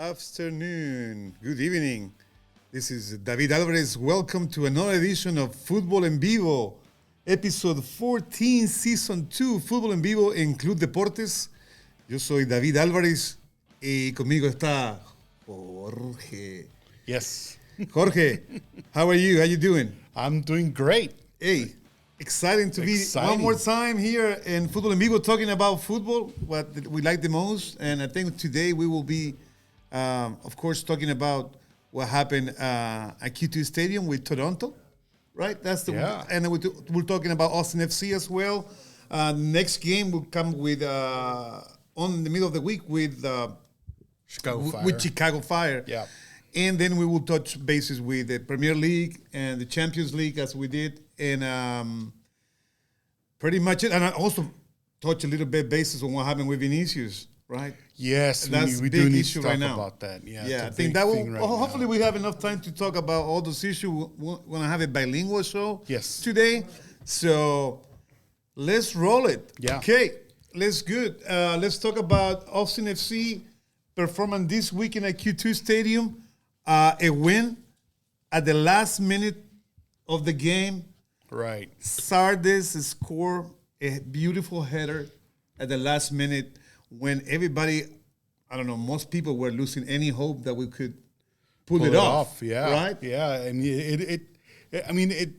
afternoon, good evening. This is David Alvarez. Welcome to another edition of Futbol En Vivo, episode 14, season 2. Futbol En Vivo include deportes. Yo soy David Alvarez y conmigo está Jorge. Yes. Jorge, how are you? How you doing? I'm doing great. Hey, exciting to be one more time here in Futbol En Vivo talking about football, what we like the most. And I think today we will be, of course, talking about what happened at Q2 Stadium with Toronto, right? That's the and we're talking about Austin FC as well. Next game will come with on the middle of the week with Chicago Fire. Yeah. And then we will touch bases with the Premier League and the Champions League as we did. And pretty much it. And I also touch a little bit basis on what happened with Vinicius, right? Yes, that's we big do need issue to talk right now. about that. Yeah, I think that will. Hopefully, we have enough time to talk about all those issues. We're gonna have a bilingual show. Yes. Today, so let's roll it. Yeah. Okay, let's good. Let's talk about Austin FC performance this weekend at Q2 Stadium. A win at the last minute of the game. Right. Sardis scored a beautiful header at the last minute when everybody, I don't know, most people were losing any hope that we could pull it off. Yeah. Right? Yeah. And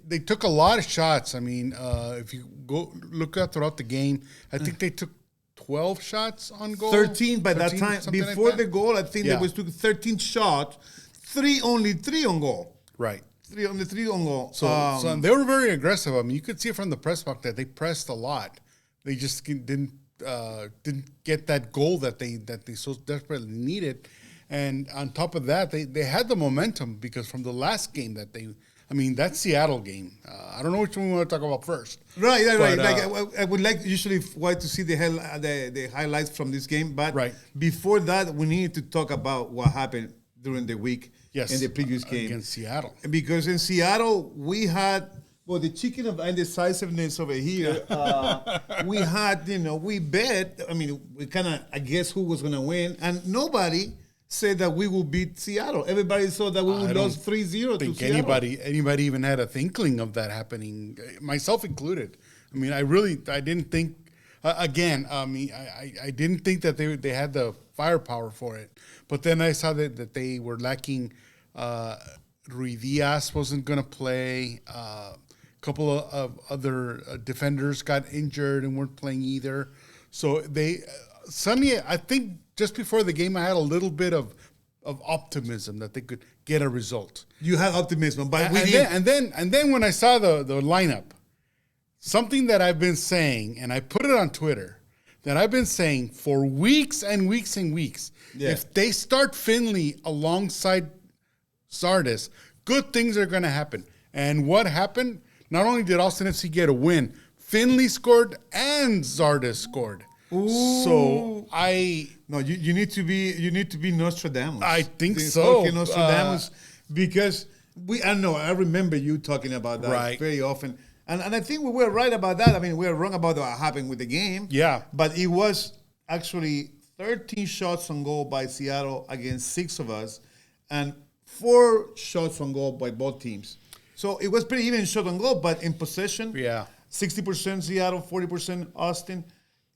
they took a lot of shots. I mean, if you go look at throughout the game, I think they took 12 shots on goal. 13 by that time. Before the goal, I think they took 13 shots. Only three on goal. Right. Three on goal. So they were very aggressive. I mean, you could see it from the press box that they pressed a lot. They just didn't get that goal that they so desperately needed. And on top of that, they had the momentum because from the last game that Seattle game. I don't know which one we want to talk about first. Right. I would usually like to see the highlights from this game, but before that, we need to talk about what happened during the week in the previous game. Against Seattle. Because in Seattle, we had, the chicken of indecisiveness over here. We had, we bet, we kind of, I guess who was going to win. And nobody said that we will beat Seattle. Everybody thought that we would lose 3-0 to Seattle. Anybody even had a inkling of that happening, myself included. I mean, I didn't think, I didn't think that they had the firepower for it. But then I saw that they were lacking. Rui Diaz wasn't going to play. A couple of other defenders got injured and weren't playing either. So they suddenly, I think just before the game, I had a little bit of optimism that they could get a result. You had optimism, but and then when I saw the lineup, something that I've been saying, and I put it on Twitter, that I've been saying for weeks and weeks and weeks. Yeah. If they start Finley alongside Sardis, good things are going to happen. And what happened? Not only did Austin FC get a win, Finley scored and Sardis scored. Ooh. So you need to be Nostradamus. I think so. Okay, Nostradamus, because I remember you talking about that very often. And I think we were right about that. I mean, we were wrong about what happened with the game. Yeah. But it was actually 13 shots on goal by Seattle against 6 of us, and 4 shots on goal by both teams. So it was pretty even shot on goal, but in possession, 60% Seattle, 40% Austin.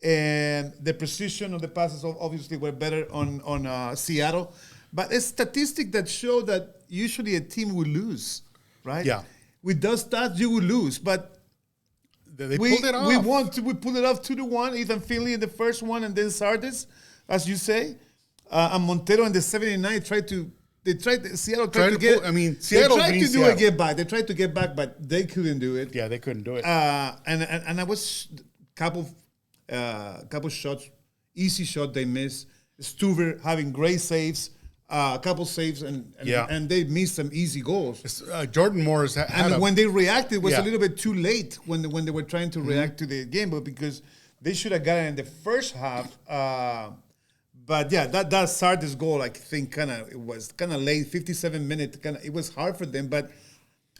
And the precision of the passes obviously were better on Seattle. But a statistic that showed that usually a team will lose, right? Yeah. With those stats, you will lose, but they pulled it off. We pulled it off 2-1. Ethan Finley in the first one, and then Sardis, as you say, and Montero in the 79 Seattle tried to get. Seattle they tried to do Seattle. a get back. They tried to get back, but they couldn't do it. Yeah, they couldn't do it. And I was couple shots, easy shot they missed. Stuver having great saves. A couple saves, and they missed some easy goals. Jordan Morris when they reacted, it was a little bit too late when they were trying to react to the game, but because they should have gotten in the first half. But that Sardis goal, I think, it was kind of late, 57 minutes. It was hard for them, but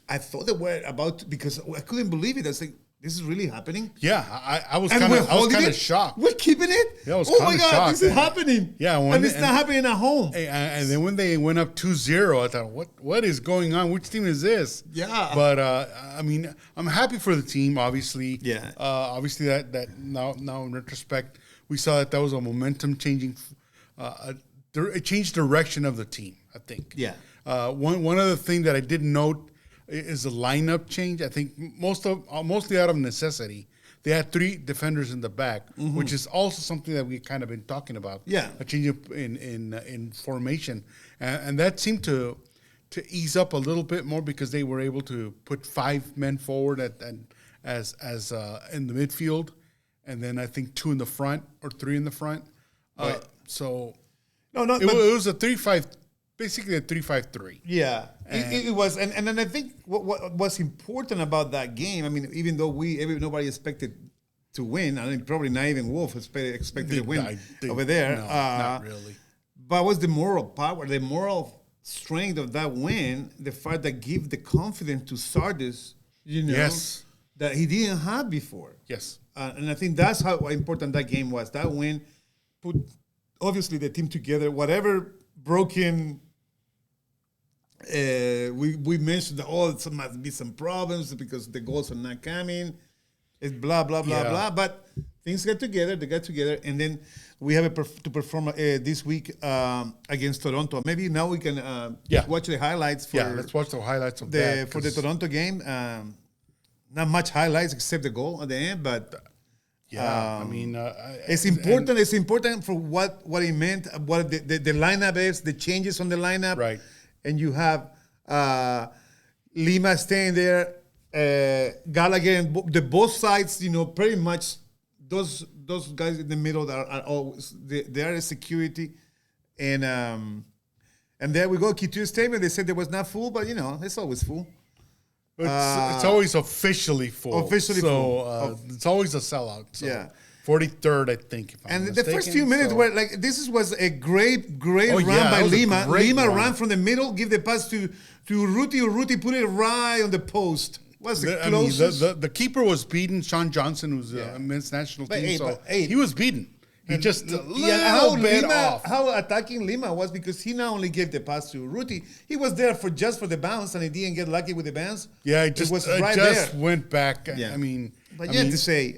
I thought they were about to, because I couldn't believe it. I was like, this is really happening. Yeah, I was kind of shocked. We're keeping it. Yeah, I was oh my God, shocked. This is happening. Yeah, and it's not happening at home. And then when they went up 2-0, I thought, what is going on? Which team is this? Yeah. But I mean, I'm happy for the team. Obviously. Yeah. Obviously, that now in retrospect, we saw that was a momentum changing. It changed direction of the team. I think. Yeah. One other thing that I did note is the lineup change. I think mostly out of necessity. They had 3 defenders in the back, which is also something that we kind of been talking about. Yeah, a change in formation, and that seemed to ease up a little bit more because they were able to put 5 men forward as in the midfield, and then I think 2 in the front or 3 in the front. Right. So it was a 3-5. Basically a 3-5-3. Yeah, it was, and then I think what was important about that game. I mean, even though nobody expected to win, I mean, probably not even Wolf expected to win over there. No, not really. But was the moral power, the moral strength of that win, the fact that give the confidence to Sardis, yes, that he didn't have before. Yes, and I think that's how important that game was. That win put obviously the team together. Whatever broken. We mentioned that there must be some problems because the goals are not coming. It's blah blah blah blah. But things get together. They got together, and then we have to perform this week against Toronto. Maybe now we can watch the highlights. Let's watch the highlights of that for the Toronto game. Not much highlights except the goal at the end, but. Yeah, I mean, it's important. It's important for what it meant. What the lineup is, the changes on the lineup, right? And you have Lima staying there, Gallagher, and both sides. Pretty much those guys in the middle that are always they are a security, and there we go. Couture statement. They said there was not full, but it's always full. It's always officially full. So it's always a sellout. So. Yeah. 43rd, I think. If I'm mistaken. The first few minutes were like was a great run by Lima. Lima ran from the middle, give the pass to Urruti. Urruti put it right on the post. Was the closest? The keeper was beaten. Sean Johnson, who's the men's national team. He was beaten. He just a little bit off. How attacking Lima was because he not only gave the pass to Urruti, he was there just for the bounce, and he didn't get lucky with the bounce. Yeah, it just went back. Yeah. I mean, but you have to say,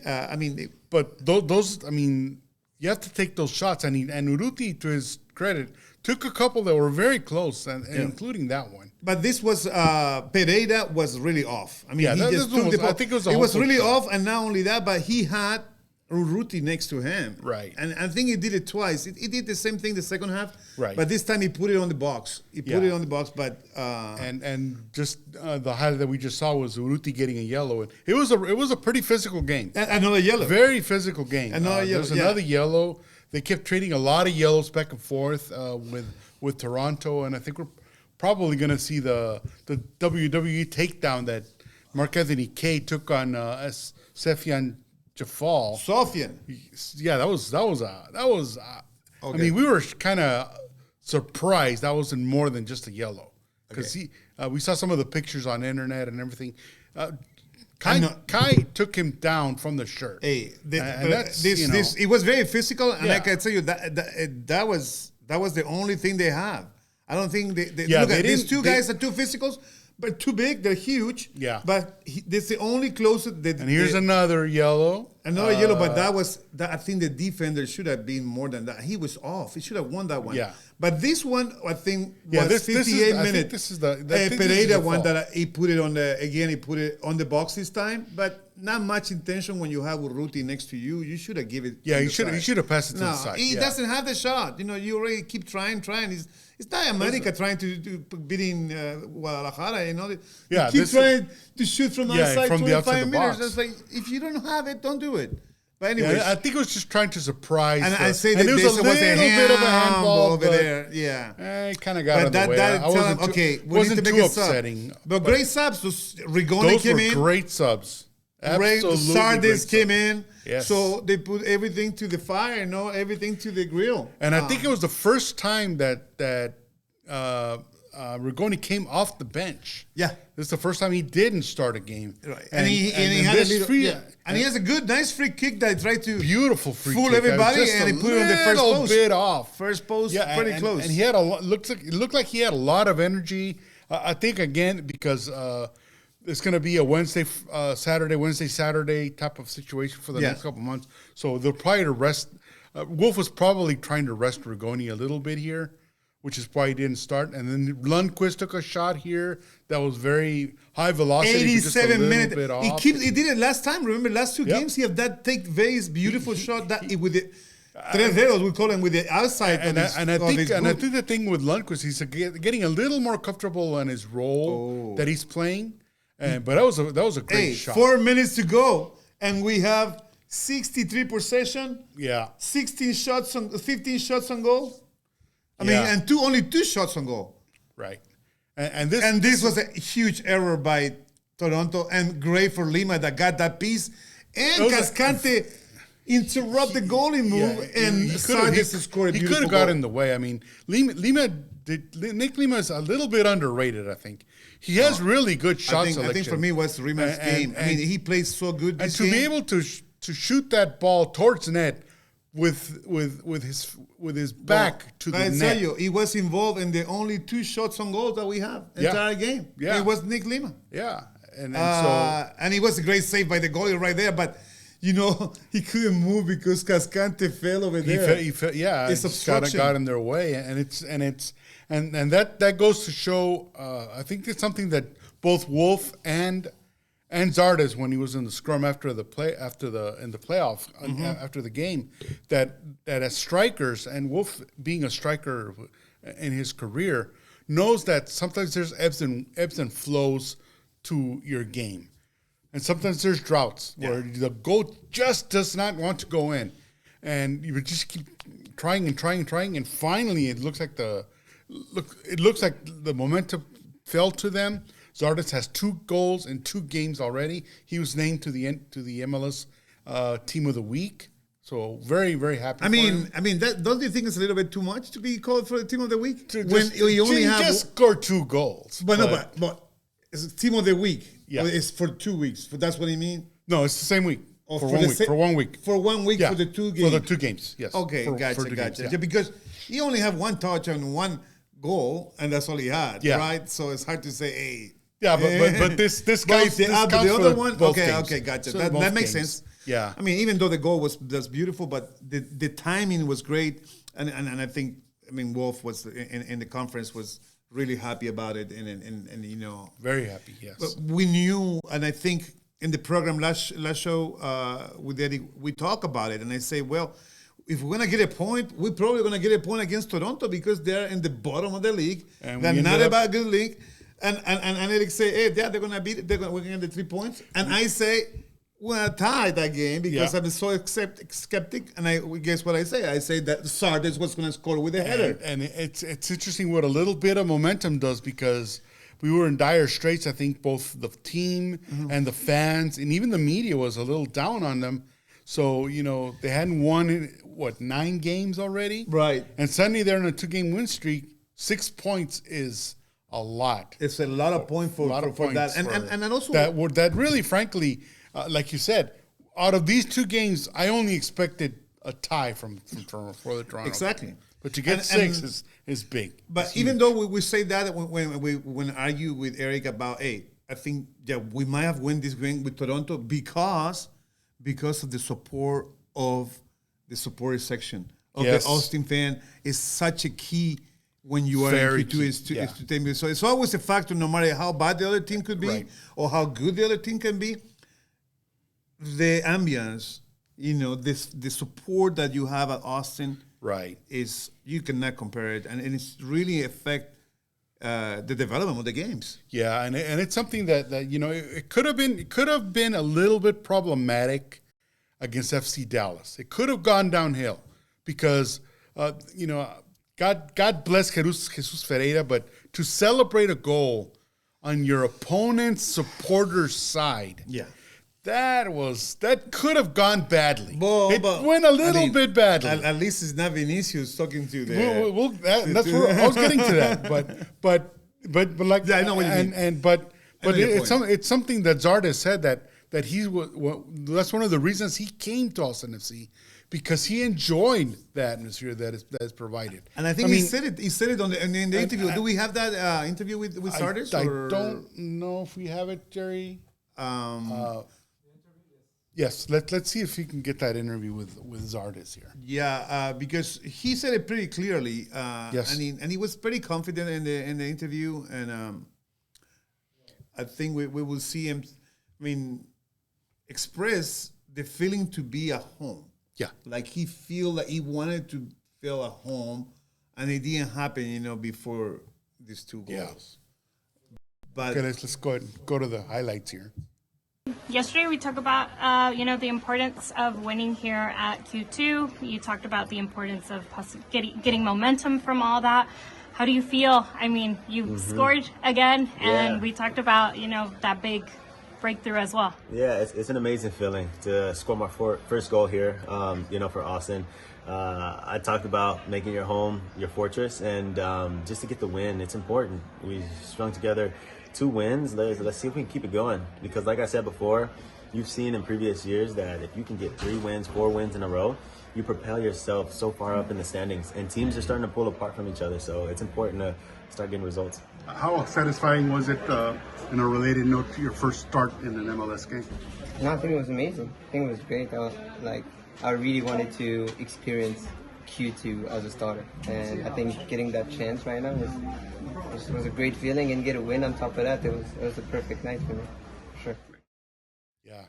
but those, I mean, you have to take those shots. And Urruti, to his credit, took a couple that were very close, and including that one. But this was Pereira was really off. I mean, I think it was. It was really off, and not only that, but he had Urruti next to him. Right. And I think he did it twice. He did the same thing the second half. Right. But this time he put it on the box. But and just the highlight that we just saw was Urruti getting a yellow. And it was a pretty physical game. Another yellow. Very physical game. Another yellow. There's another yellow. They kept trading a lot of yellows back and forth with Toronto, and I think we're probably going to see the WWE takedown that Mark Anthony Kaye took on Sefian Jafal. Sofian. Yeah, that was. Okay. I mean, we were kind of surprised that wasn't more than just a yellow because we saw some of the pictures on the internet and everything. Kai took him down from the shirt. Hey, it was very physical, and I can tell you that was the only thing they have. I don't think these two guys are too physicals. But too big, they're huge. Yeah. But that's the only closest. And here's another yellow. Another yellow, but I think the defender should have been more than that. He was off. He should have won that one. Yeah. But this one, I think, was 58 minutes. This is the Pereira one that he put it on he put it on the box this time. But not much intention when you have Urruti next to you. You should have given it. Yeah, you should have passed it to the side. He doesn't have the shot. You already keep trying. It's not America trying to beating Guadalajara. You keep trying to shoot from outside from 25 meters. It's like, if you don't have it, don't do it. But anyway, I think it was just trying to surprise. And I say that there was a little bit of a handball over there. Yeah, it kind of got out of the way. We wasn't too upsetting. But great subs. Rigoni came in. Those were great subs. Absolutely. Sardis came in. Yes. So they put everything to the fire, everything to the grill. And I think it was the first time that Rigoni came off the bench. Yeah. This is the first time he didn't start a game. Right. And he had a little, and he has a good, nice free kick that tried to beautiful free fool kick. everybody, and he put it on the first post. Bit off. First post, pretty close. And he had it looked like he had a lot of energy. I think, again, because it's going to be a Wednesday, Saturday type of situation for the next couple months. So they'll probably rest. Wolf was probably trying to rest Rigoni a little bit here, which is why he didn't start. And then Lundqvist took a shot here that was very high velocity. 87 minutes. Bit off. He did it last time. Remember, last two games, he had that very beautiful shot that with the tres dedos, we call him, with the outside. I think the thing with Lundqvist, he's getting a little more comfortable on his role that he's playing. But that was a great shot. 4 minutes to go, and we have 63 possession. Yeah. 15 shots on goal. I mean, and only two shots on goal. Right. And this was a huge error by Toronto, and great for Lima that got that piece. And Cascante interrupt the goalie move, and Sardes scored a beautiful He could have got in the way. I mean, Nick Lima is a little bit underrated, I think. He has really good shot selection. I think for me was Lima's game. I mean, he plays so good this game. And to be able to shoot that ball towards net with his back to the net. I tell you, he was involved in the only two shots on goal that we have entire game. Yeah. It was Nick Lima. Yeah. And it was a great save by the goalie right there, but he couldn't move because Cascante fell over there. He fell, it's obstruction. Got in their way, and that goes to show. I think it's something that both Wolf and Zardes, when he was in the scrum after the playoff after the game, that as strikers, and Wolf being a striker in his career, knows that sometimes there's ebbs and flows to your game. And sometimes there's droughts where the goal just does not want to go in. And you would just keep trying, and finally it looks like the momentum fell to them. Zardes has 2 goals in 2 games already. He was named to the MLS Team of the Week. So very, very happy. I mean, don't you think it's a little bit too much to be called for the Team of the Week just scored 2 goals? But it's Team of the Week. Yeah, it's for 2 weeks. That's what you mean? No, it's the same week. For 1 week. For 1 week. For 1 week for the 2 games. For the 2 games. Yes. Okay, gotcha. Yeah, because he only had 1 touch and 1 goal, and that's all he had. Yeah. Right. So it's hard to say, hey. Yeah, but this counts. The other one. Okay, gotcha. That makes sense. Yeah. I mean, even though the goal was beautiful, but the timing was great, and I think Wolf was in the conference was really happy about it, and very happy. Yes. But we knew, and I think in the program last show with Eddie, we talk about it, and I say, well, if we're gonna get a point, we're probably gonna get a point against Toronto because they're in the bottom of the league. And they're not a good league. And Eric say, hey, they're gonna beat it. We're gonna get the 3 points. And I say, we're gonna tie that game because I'm so skeptic. And guess what I say? I say that Sardes was gonna score with a header. And it's interesting what a little bit of momentum does, because we were in dire straits. I think both the team and the fans and even the media was a little down on them. So, they hadn't won in 9 games already? Right. And suddenly they're in a 2-game win streak. 6 points is a lot. It's a lot of points for that. And also that really, frankly, like you said, out of these 2 games, I only expected a tie for the Toronto. Exactly. Game. But to get 6 is big. But it's even huge. though we say that when we argue with Eric about, hey, I think we might have won this game with Toronto because of the support of the supporter section of the Austin fan is such a key when you are in Q2. So it's always a factor, no matter how bad the other team could be or how good the other team can be. The ambience, the support that you have at Austin, is you cannot compare it, and it's really affect the development of the games. Yeah, and it's something that it could have been a little bit problematic against FC Dallas. It could have gone downhill because God bless Jesus Ferreira, but to celebrate a goal on your opponent's supporter's side, that could have gone badly. It went a little bit badly. At least it's not Vinicius talking to the. That's where I was getting to that. But but like Yeah, I know what you mean. But your point. it's something that Zardes said that that's one of the reasons he came to Austin FC, because he enjoyed the atmosphere that is provided. And I think he said it. He said it in the interview. Do we have that interview with Zardes? I don't know if we have it, Jerry. Yes, let's see if we can get that interview with Zardes here. Yeah, because he said it pretty clearly. Yes, and he was pretty confident in the interview, and I think we will see him. I mean, express the feeling to be at home. Yeah, like he feel like he wanted to feel at home, and it didn't happen, before these 2 goals. Yeah. But okay, let's go ahead and go to the highlights here. Yesterday we talked about, the importance of winning here at Q2. You talked about the importance of getting momentum from all that. How do you feel? I mean, you scored again, and we talked about, that big breakthrough as well. Yeah, it's an amazing feeling to score my first goal here, for Austin. I talked about making your home your fortress, and just to get the win, it's important. We strung together 2 wins. Let's see if we can keep it going, because like I said before, you've seen in previous years that if you can get 3 wins, 4 wins in a row, you propel yourself so far up in the standings, and teams are starting to pull apart from each other, so it's important to start getting results. How satisfying was it, in a related note, to your first start in an MLS game? No, I think it was amazing. I think it was great. I really wanted to experience Q2 as a starter, and I think getting that chance right now was a great feeling, and get a win on top of that, it was a perfect night for me, for sure. Yeah.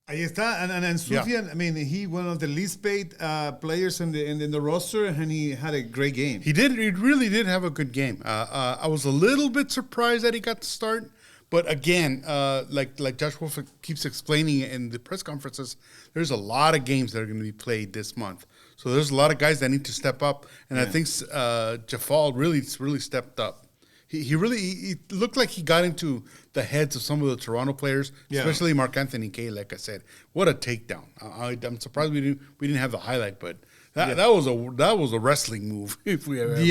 Ahí está, and Sufyan, I mean, he one of the least paid players in the roster, and he had a great game. He really did have a good game. I was a little bit surprised that he got to start, but again, like Josh Wolf keeps explaining in the press conferences, there's a lot of games that are going to be played this month. So there's a lot of guys that need to step up, and I think Jafal really stepped up. He looked like he got into the heads of some of the Toronto players, especially Mark Anthony Kaye. Like I said, what a takedown! I'm surprised we didn't have the highlight, but that was a wrestling move if we ever saw one.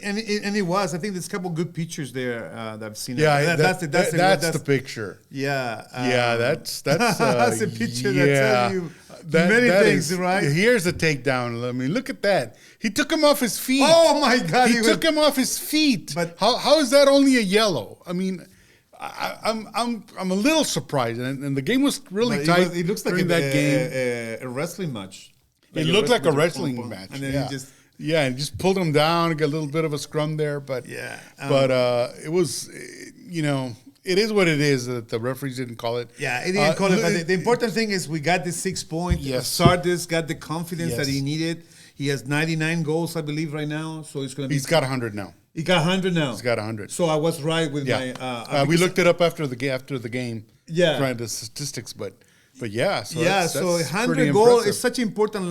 And it was. I think there's a couple good pictures there that I've seen. Yeah, that's the picture. Yeah, that's that's a picture that tells you many things, right? Here's the takedown. I mean, look at that. He took him off his feet. Oh my God! He took him off his feet. But how is that only a yellow? I mean, I'm a little surprised, and the game was really tight. It looks like a wrestling match. It looked like a wrestling match, and then he just pulled him down, got a little bit of a scrum there, but it was, it is what it is that the referees didn't call it. Yeah, it didn't call it. But the important thing is we got the 6 points. Yes. Sardis got the confidence that he needed. He has 99 goals, I believe, right now. So it's going to be. He's got 100 now. He got 100 now. He's got 100. So I was right with my. We looked it up after the game. Yeah. Trying the statistics, but yeah. So so 100 goals is such an important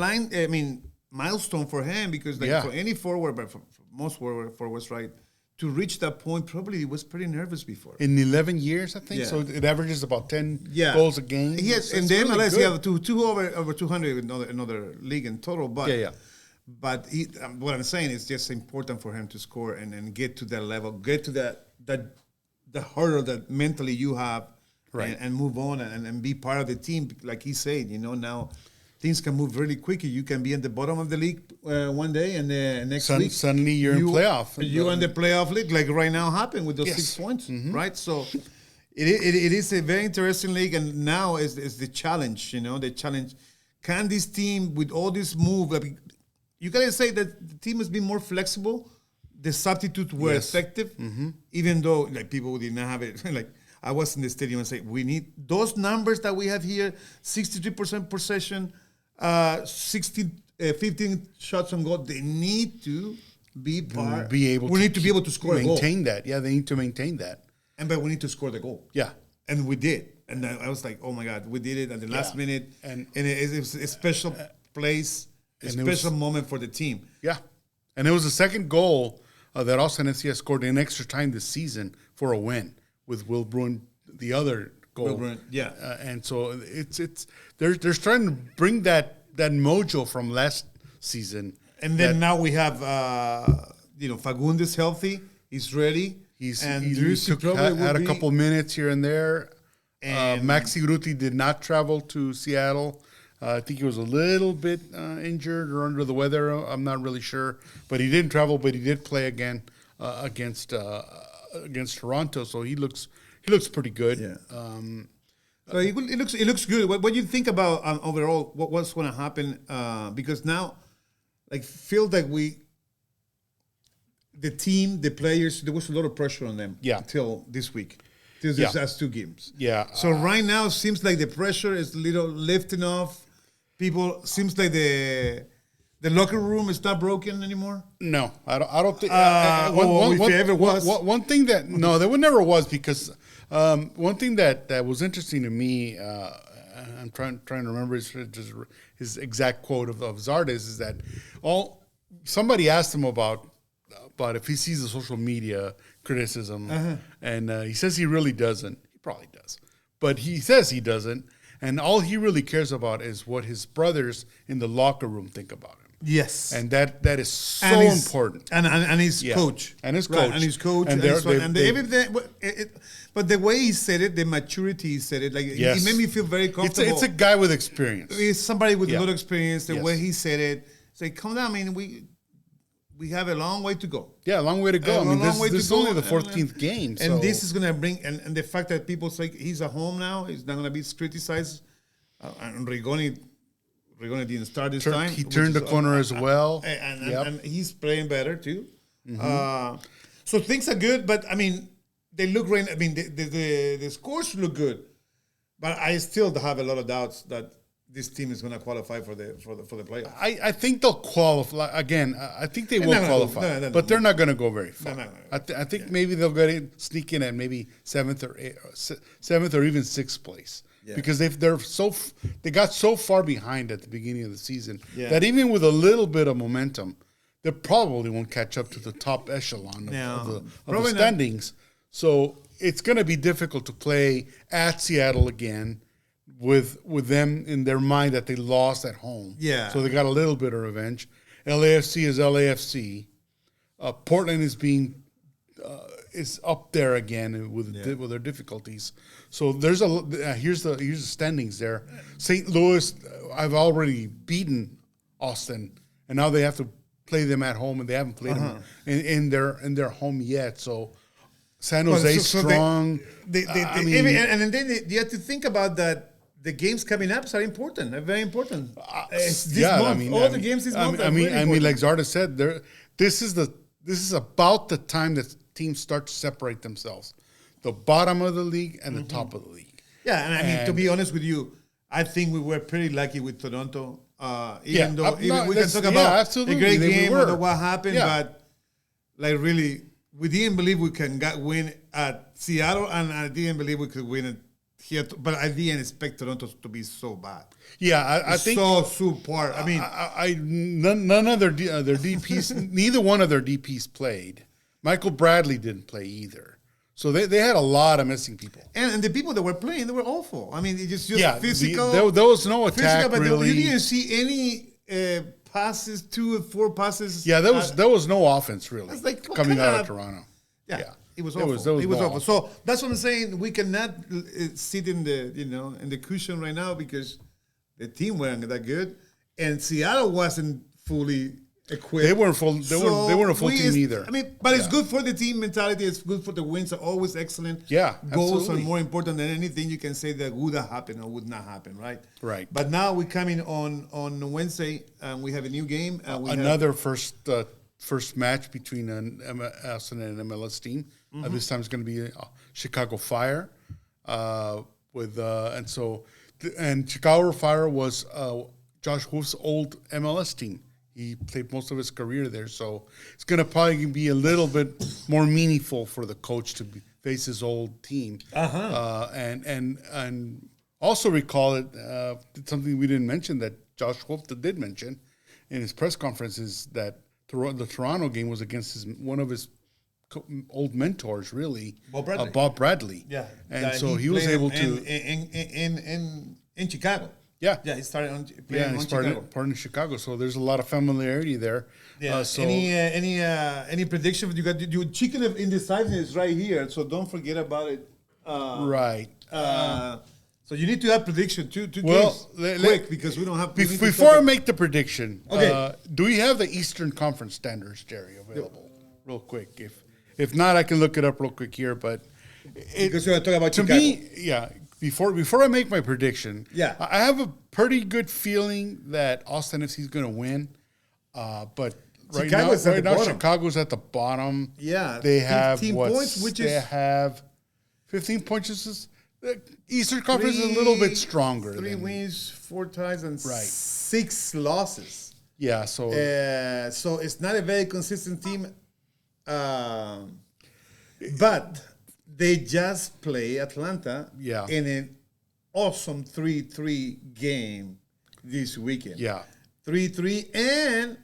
milestone for him, because for any forward, but for most forwards, right, to reach that point, probably he was pretty nervous before. In 11 years, I think. Yeah. So it averages about 10 goals a game. Yes, in the MLS, really he have two over 200 in another league in total. But But what I'm saying is just important for him to score and get to that level, get to the hurdle that mentally you have, and move on and be part of the team. Like he said, now things can move really quickly. You can be in the bottom of the league one day, and the next week suddenly you're in playoff. You're in the playoff league, like right now happened with those 6 points, right? So it is a very interesting league, and now is the challenge. The challenge: can this team, with all this move, you gotta say that the team has been more flexible. The substitutes were effective, even though people did not have it. I was in the stadium and say, we need those numbers that we have here: 63% possession, 15 shots on goal. They need to be we need to be able to score a goal. Maintain that. Yeah, they need to maintain that. But we need to score the goal. Yeah, and we did. And I was like, oh my God, we did it at the last minute. And it was a special place. A special moment for the team. Yeah. And it was the second goal that Austin FC scored in extra time this season for a win, with Will Bruin, the other goal. Will Bruin, yeah. And so they're trying to bring that mojo from last season. And then now we have Fagundes healthy. He's ready. He Drusi probably had will a be- couple minutes here and there. And- Maxi Ruti did not travel to Seattle. I think he was a little bit injured or under the weather. I'm not really sure, but he didn't travel. But he did play again against Toronto, so he looks pretty good. Yeah. So it looks good. What do you think about overall? What's going to happen? Because now, feel like the team, the players, there was a lot of pressure on them. Yeah. Until this week, this last 2 games. Yeah. So right now, seems like the pressure is a little lifting off. People seems like the locker room is not broken anymore. No, I don't think. If it ever was. One thing that there never was, because one thing that was interesting to me, I'm trying to remember his exact quote of Zardes, is that somebody asked him about if he sees the social media criticism, and he says he really doesn't. He probably does, but he says he doesn't, and all he really cares about is what his brothers in the locker room think about him. Yes, And that is so important. And his coach. And his Right, coach. and his coach. And everything. But the way he said it, the maturity he said it, Yes. it made me feel very comfortable. It's a guy with experience. It's somebody with a Yeah. lot of experience. The Yes. way he said it, it's like, come down. I mean, we have a long way to go. Yeah, a long way to go. This is only the 14th game. And so- this is going to bring, and the fact that people say he's at home now, he's not going to be criticized. And Rigoni didn't start this time. He which turned the is, corner as well. And he's playing better too. So things are good, but I mean, they look great. I mean, the scores look good, but I still have a lot of doubts that this team is going to qualify for the playoffs. I think they'll qualify again. I think they will No, qualify, no. but they're not going to go very far. No. I think maybe they'll sneak in at maybe seventh or even sixth place. Yeah. Because they got so far behind at the beginning of the season that even with a little bit of momentum, they probably won't catch up to the top echelon of the standings. So it's going to be difficult to play at Seattle again with them in their mind that they lost at home. Yeah. So they got a little bit of revenge. LAFC is LAFC. Portland is up there again with their difficulties. So there's here's the standings there. St. Louis, I've already beaten Austin, and now they have to play them at home, and they haven't played them in their home yet. So San Jose strong. And then you have to think about that. The games coming up are important. They're very important. All the games this month. Like Zarda said, this is about the time that teams start to separate themselves. The bottom of the league and the top of the league. Yeah, and I mean, to be honest with you, I think we were pretty lucky with Toronto. Even though we can talk about a great game or what happened, but really, we didn't believe we can win at Seattle, and I didn't believe we could win it here. But I didn't expect Toronto to be so bad. Yeah, I think so subpar. I mean, none of their DPs, neither one of their DPs played. Michael Bradley didn't play either. So they had a lot of missing people. And the people that were playing, they were awful. I mean, it's just physical. There was no attack, but really. You didn't see any passes, 2 or 4 passes. Yeah, there was no offense, really, coming out of Toronto. Yeah, it was awful. It was awful. So that's what I'm saying. We cannot sit in the cushion right now because the team weren't that good. And Seattle wasn't fully equipped. They weren't a full team either. I mean, but it's good for the team mentality. It's good for the wins. Are always excellent. Yeah, goals absolutely. are more important than anything you can say that would have happened or would not happen. Right. Right. But now we're coming on Wednesday, and we have a new game. Another first match between us and an MLS team. This time it's going to be Chicago Fire. And Chicago Fire was Josh Wolf's old MLS team. He played most of his career there, so it's going to probably be a little bit more meaningful for the coach to face his old team. And also recall it something we didn't mention that Josh Wolf did mention in his press conference is that the Toronto game was against one of his old mentors, really, Bob Bradley. Yeah, and so he was able to in Chicago. Yeah. Yeah, he started on Yeah, playing he's on Chicago. part in Chicago, so there's a lot of familiarity there. Yeah. So Any prediction? You got your chicken of indecisiveness is right here, so don't forget about it. right. So you need to have prediction two Well, games quick because we don't have. we need to Before I talk- make the prediction, Okay. do we have the Eastern Conference standards, Jerry, available? Real quick. If not, I can look it up real quick here. But because you're gonna talk about to Chicago. me, yeah. Before I make my prediction, Yeah. I have a pretty good feeling that Austin FC is going to win. But right Chicago's at the now, bottom. Chicago's at the bottom. Yeah, they have 15 points, which they is- have 15 points. The Eastern Conference is a little bit stronger. Three than- wins, 4 ties, and Right. 6 losses. Yeah, so So it's not a very consistent team. But they just play Atlanta Yeah. in an awesome 3-3 game this weekend. yeah. 3-3, and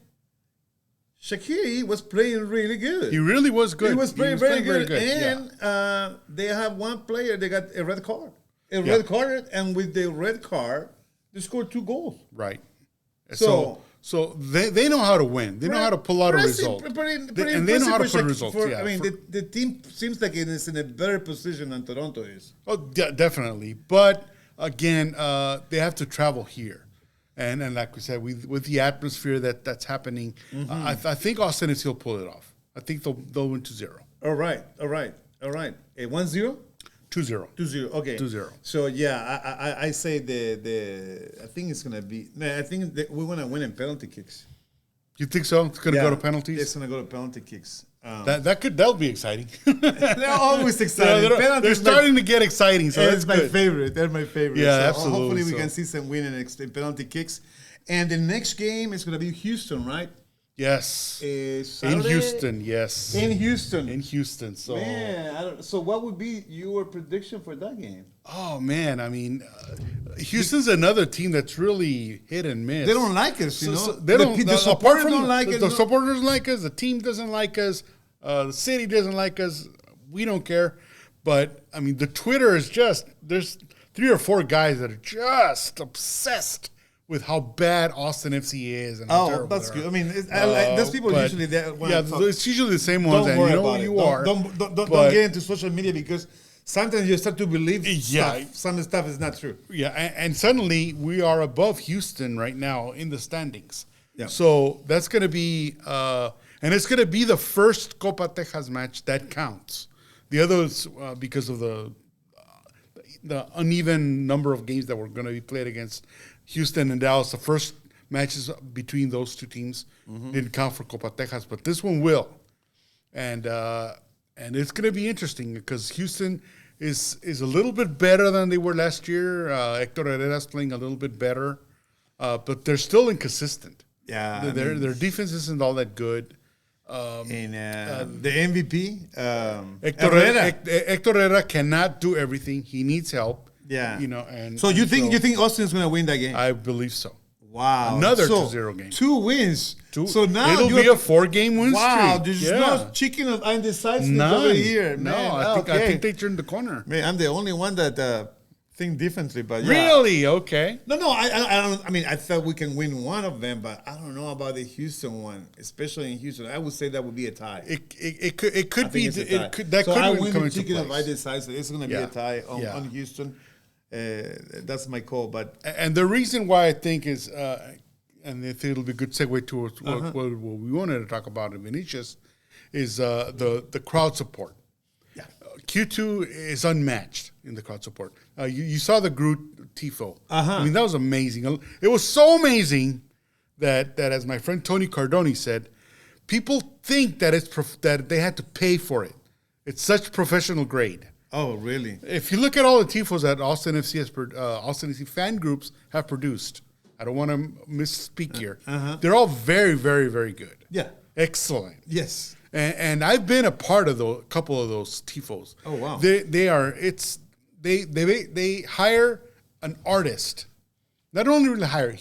Shaqiri was playing really good. He really was good. He was playing very good. Yeah. And they have one player, they got a red card. Yeah. Red card, and with the red card, they scored 2 goals. Right. So- So they know how to win. They know how to pull out a result. And they know how to put results. Yeah. I mean, the team seems like it is in a better position than Toronto is. Oh, definitely. But again, they have to travel here. And like we said, with the atmosphere that's happening, I think Austin FC will pull it off. I think they'll win 2-0. All right. 1-0? 2-0. 2-0. Okay. 2-0. So yeah, I say I think it's gonna be. I think that we're gonna win in penalty kicks. You think so? It's going to go to penalties? It's gonna go to penalty kicks. That'll be exciting. They're always exciting. they're Penalties starting to get exciting, so that's my good. favorite. They're my favorite. Yeah, So absolutely. Hopefully we So- can see some winning in penalty kicks. And the next game is gonna be Houston, right? Yes. In Saturday? Houston, yes. In Houston. In Houston. So, Man, so what would be your prediction for that game? oh man, I mean, Houston's another team that's really hit and miss. They don't like us, you know. So they don't. The apart supporters from don't like the, it. the no. supporters don't like us. The team doesn't like us. The city doesn't like us. We don't care. But I mean, the Twitter is just there's 3 or 4 guys that are just obsessed with how bad Austin FC is. And how Oh, terrible that's they good. are. I mean, those people But, usually there. when yeah, I talk- it's usually the same ones, Don't and worry you know about who it. you are. Don't but- get into social media because sometimes you start to believe Yeah. stuff. Some stuff is not true. Yeah, and suddenly we are above Houston right now in the standings. Yeah. So that's going to be, and it's going to be the first Copa Tejas match that counts. The others, because of the uneven number of games that were going to be played against Houston and Dallas, the first matches between those 2 teams didn't count for Copa Tejas, but this one will. And it's going to be interesting because Houston is a little bit better than they were last year. Hector Herrera's playing a little bit better, but they're still inconsistent. Yeah, Their defense isn't all that good. And the MVP, Hector Herrera cannot do everything. He needs help. Yeah. You know, and so you think Austin's going to win that game? I believe so. Wow, Another so 2-0 game. 2 wins. So now it'll be a 4-game win wow. streak. There's Yeah. no chicken of indecisiveness None. over here. No, Man. I Okay. think they turned the corner. Man, I'm the only one that think differently. But yeah. Really? Okay. No. I don't. I mean, I thought we can win one of them, but I don't know about the Houston one, especially in Houston. I would say that would be a tie. It could I be think it's a tie. that so could I win win come the into chicken of place. indecisive. It's going to be Yeah. a tie Yeah. on Houston. That's my call. But And the reason why I think is, and I think it'll be a good segue to what we wanted to talk about in Vinicius, is the crowd support. yeah, Q2 is unmatched in the crowd support. You saw the Groot Tifo. I mean, that was amazing. It was so amazing that as my friend Tony Cardoni said, people think that that they had to pay for it. It's such professional grade. oh really? If you look at all the tifos that Austin FC Austin FC fan groups have produced, I don't want to misspeak here. They're all very, very, very good. Yeah. Excellent. Yes. And I've been a part of a couple of those tifos. Oh, wow. They hire an artist. Not only really hire,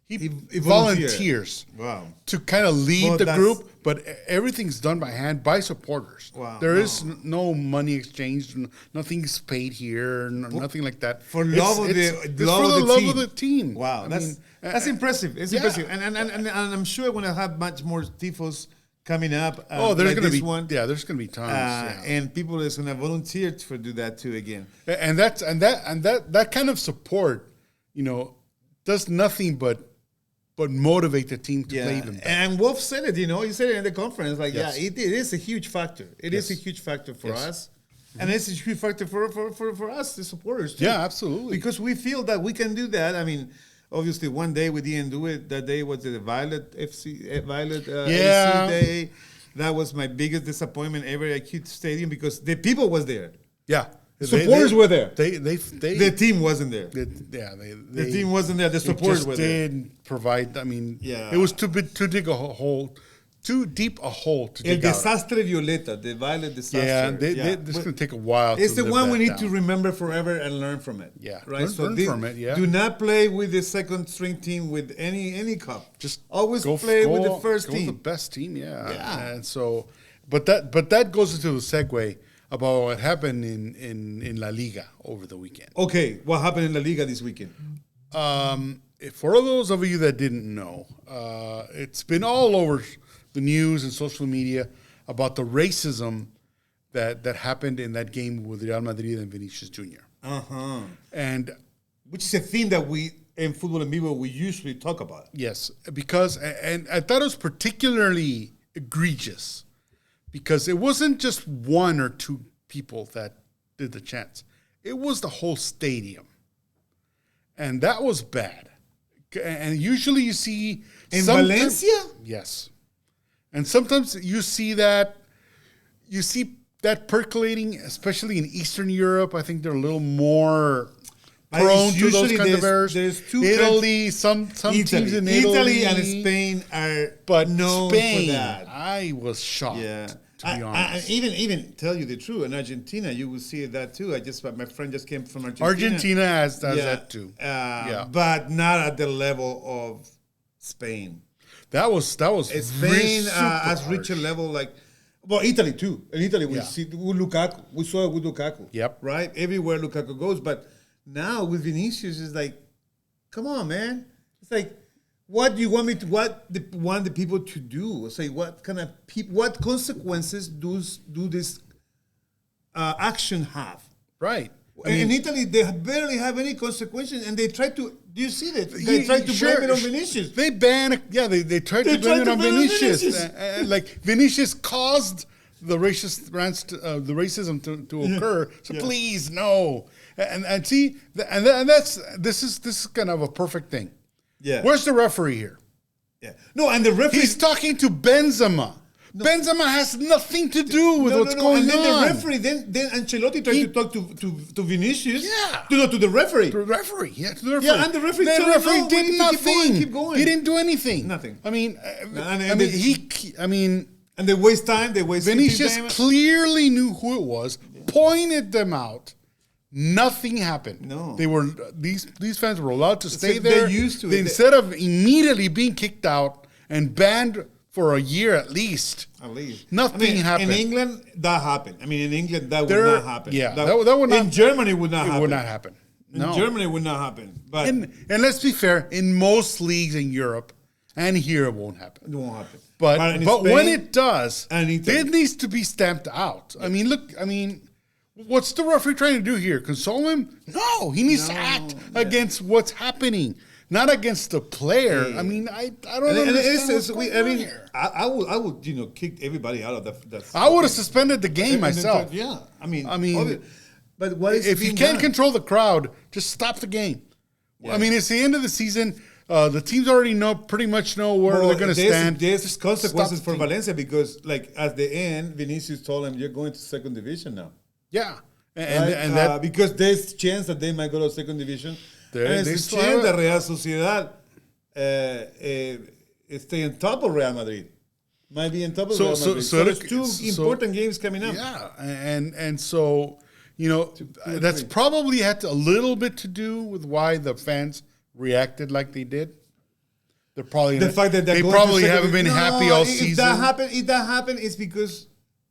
he He volunteers Wow. to kind of lead Well, the that's- group, but everything's done by hand by supporters. Wow. There is no money exchanged, nothing's paid here, nothing like that. For It's- love of it's the for love the of the love team. of the team. Wow, I that's mean, that's impressive. It's yeah. impressive, and I'm sure we're gonna have much more tifos coming up. there's like gonna this be one. there's gonna be tons, yeah. And people is gonna volunteer to do that too again. and that kind of support, does nothing but motivate the team to play even better. And Wolf said it. He said it in the conference. Like, Yes. it is a huge factor. It is a huge factor for us, and it's a huge factor for us, the supporters too. Yeah, absolutely. Because we feel that we can do that. I mean, obviously, one day we didn't do it. That day was the Violet AC day. That was my biggest disappointment ever at Q Stadium because the people was there. Yeah, Supporters were there. The team wasn't there. The team wasn't there. The supporters were there. Didn't provide. I mean, Yeah. it was too deep a hole to El dig out. Desastre Violeta, the Violet disaster. Yeah, this is going to take a while. It's to the live one we that need down. to remember forever and learn from it. Yeah, right. learn from it, yeah. Do not play with the second string team with any cup. Just always go play with the first go team. with the best team, yeah. Yeah. And so, but that goes into the segue about what happened in La Liga over the weekend. Okay, what happened in La Liga this weekend? For those of you that didn't know, it's been all over the news and social media about the racism that happened in that game with Real Madrid and Vinicius Jr. And Which is a theme that we in Futbol En Vivo we usually talk about. yes, because and I thought it was particularly egregious because it wasn't just one or two people that did the chants. It was the whole stadium. And that was bad. And usually you see In Valencia? Yes. And sometimes you see that percolating, especially in Eastern Europe. I think they're a little more prone to those Usually kind of there's errors. two Italy, some teams in Italy and Spain are but known Spain, for that. I was shocked. Yeah. To be honest. Even tell you the truth, in Argentina, you will see that too. My friend just came from Argentina. Argentina has that too. But not at the level of Spain. That was Spain has super reached a harsh. level like, well, Italy too. In Italy, we Yeah. see with Lukaku. We saw it with Lukaku. Yep. Right? Everywhere Lukaku goes. But now with Vinicius, it's like, come on, man. It's like, what do you want me to? Want the people to do? Say, what kind of what consequences do this action have? Right. In Italy, they barely have any consequences, and they try to. Do you see that? They try to blame it on Vinicius. They ban. Yeah, they tried to blame it on Vinicius. Like Vinicius caused the racism to occur. So please, no. And see, this is kind of a perfect thing. Yeah. Where's the referee here? Yeah. No, and the referee. He's talking to Benzema. Benzema has nothing to do with what's going and then on. the referee, then Ancelotti tried to talk to Vinicius. Yeah. To the referee. To the referee. Yeah, to the referee. Yeah, and the referee The told him, referee no, we did need to nothing. keep going. He didn't do anything. Nothing. I mean, And they waste time. They waste Vinicius time. clearly knew who it was, pointed them out. Nothing happened. No. They were these fans were allowed to stay like there. they're used to it. Instead of immediately being kicked out and banned for a year at least. Nothing happened. In England, that happened. I mean, in England, that would not happen. Yeah, that would not. In Germany, would not happen. It would not happen. No. In Germany, it would not happen. But And let's be fair, in most leagues in Europe and here, it won't happen. it won't happen. But in when Spain it does, and Italy. it needs to be stamped out. I mean, look, what's the referee trying to do here? Console him? No, he needs to act against what's happening, not against the player. Yeah. I mean, I don't And understand what's going on mean, here. I would kick everybody out of that. I would have suspended the game myself. Yeah, I mean, obvi- but what is If you being can't done? control the crowd, just stop the game. I mean, it's the end of the season. The teams already pretty much know where they're going to stand. There's Just consequences stop for the team. Valencia because, like, at the end, Vinicius told him, "You're going to second division now." Yeah, Right? and that because there's chance that they might go to second division. They And there's a still chance have that Real Sociedad stay on top of Real Madrid. Might be on top of Real Madrid. So there's two important games coming up. Yeah, and so that's probably had a little bit to do with why the fans reacted like they did. they're probably the fact that they probably haven't been happy all season. If that happened, it's because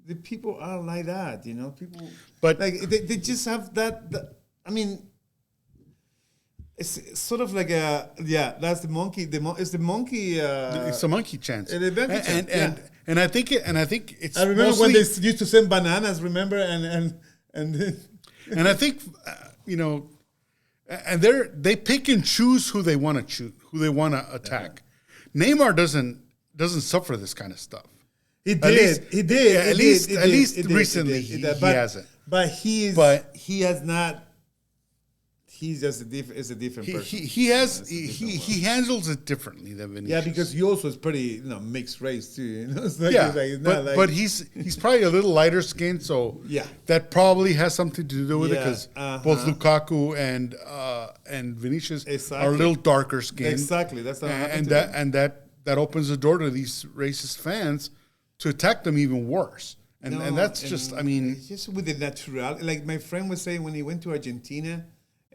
the people are like that. You know, people. But like they just have that. I mean, it's sort of like that's the monkey. It's the monkey. It's a monkey chance. And I think it's. I remember mostly, when they used to send bananas. Remember and and I think and they pick and choose who they want to attack. Neymar doesn't suffer this kind of stuff. He did. At least recently he hasn't. But he has not. He's just a different person. He handles it differently than Vinicius. Yeah, because he also is pretty mixed race too. You know? It's like, but he's probably a little lighter skinned, so that probably has something to do with it because both Lukaku and Vinicius are a little darker skinned. Exactly, that's what and that opens the door to these racist fans to attack them even worse. And that's just, I mean, it's just with the natural. Like my friend was saying when he went to Argentina.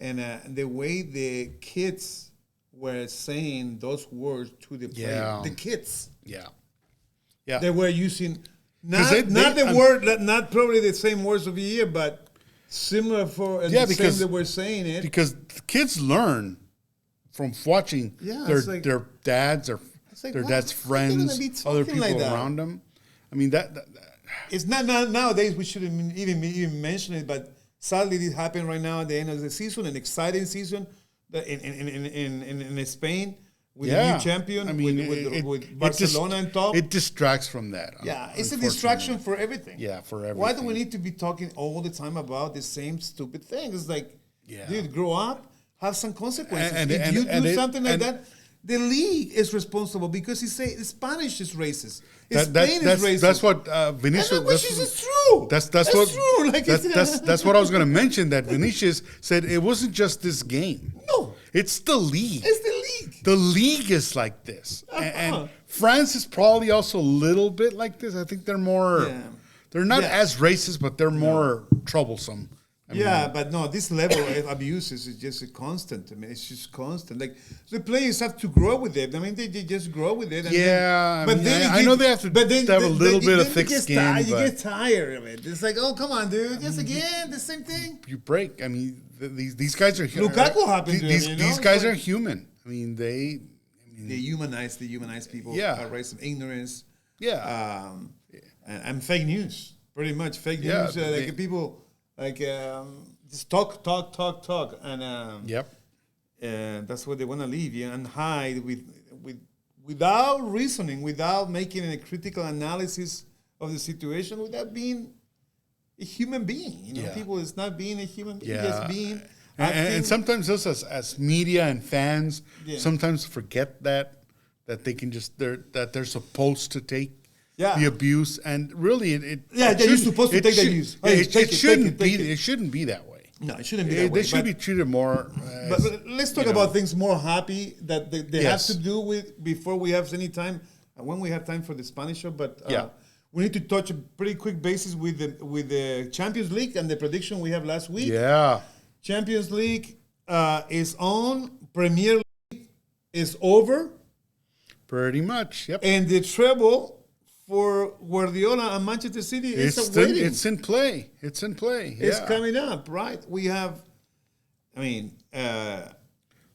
And the way the kids were saying those words to the players, the kids, they were using not probably the same words of the year, but similar because they were saying it because the kids learn from watching their dads or their dad's friends, other people around them. I mean that it's not nowadays. We shouldn't even mention it, but. Sadly, this happened right now at the end of the season, an exciting season in Spain with a new champion, with Barcelona on top. It distracts from that. Yeah, it's a distraction for everything. Yeah, for everything. Why do we need to be talking all the time about the same stupid thing? It's like, dude, grow up, have some consequences. If you do something like that, the league is responsible because Spanish is racist. Spain is racist. That's what Vinicius. Which is true. That's true. Like that's what I was going to mention. That Vinicius said it wasn't just this game. No, it's the league. It's the league. The league is like this, and France is probably also a little bit like this. I think they're more. Yeah. They're not as racist, but they're more troublesome. But no, this level of abuse is just a constant. I mean, it's just constant. Like the players have to grow with it. I mean, they just grow with it. And I know they have to have a little bit of thick skin. You get tired of it. It's like, oh, come on, dude, just again the same thing. You break. I mean, these guys are human. Lukaku happened to him. These guys are human. I mean, they humanize people. Yeah, raise some ignorance. Yeah, and fake news. Pretty much fake news. Like people. Like just talk, and and that's what they want to leave you and hide without reasoning, without making a critical analysis of the situation, without being a human being. You know, people is not being a human being, just being. And sometimes us as media and fans sometimes forget that they can just they're supposed to take. The abuse and really you're supposed to take the abuse. It shouldn't be that way. No, it shouldn't be that way. They should be treated more. But let's talk about things more happy that they have to do with before we have any time and when we have time for the Spanish show. But we need to touch a pretty quick basis with the Champions League and the prediction we have last week. Yeah, Champions League is on. Premier League is over. Pretty much. Yep. And the treble. For Guardiola and Manchester City, it's in play. It's in play. It's coming up, right? We have,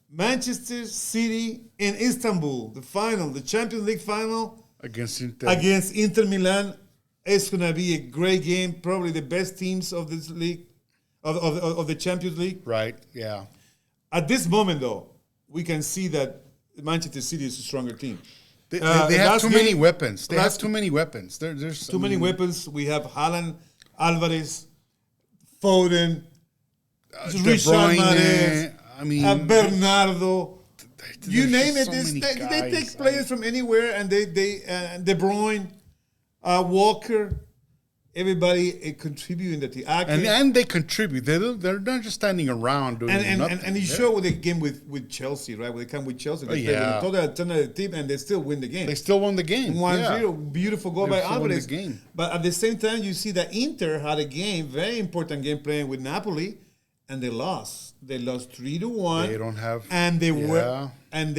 Manchester City in Istanbul, the Champions League final against Inter Milan. It's gonna be a great game. Probably the best teams of this league, of the Champions League. Right. Yeah. At this moment, though, we can see that Manchester City is a stronger team. They have too many weapons. There's too many weapons. We have Haaland, Alvarez, Foden, Richard Mahrez, Bernardo. You name it. They take players from anywhere, and they De Bruyne, Walker. Everybody contributing the team. And they contribute. They're not just standing around doing nothing. And you show with the game with Chelsea, right? When they come with Chelsea, they play with a total alternative team, and they still win the game. They still won the game. 1-0. Beautiful goal by Alvarez. But at the same time, you see that Inter had a game, very important game, playing with Napoli, and they lost. They lost 3-1. They don't have, and they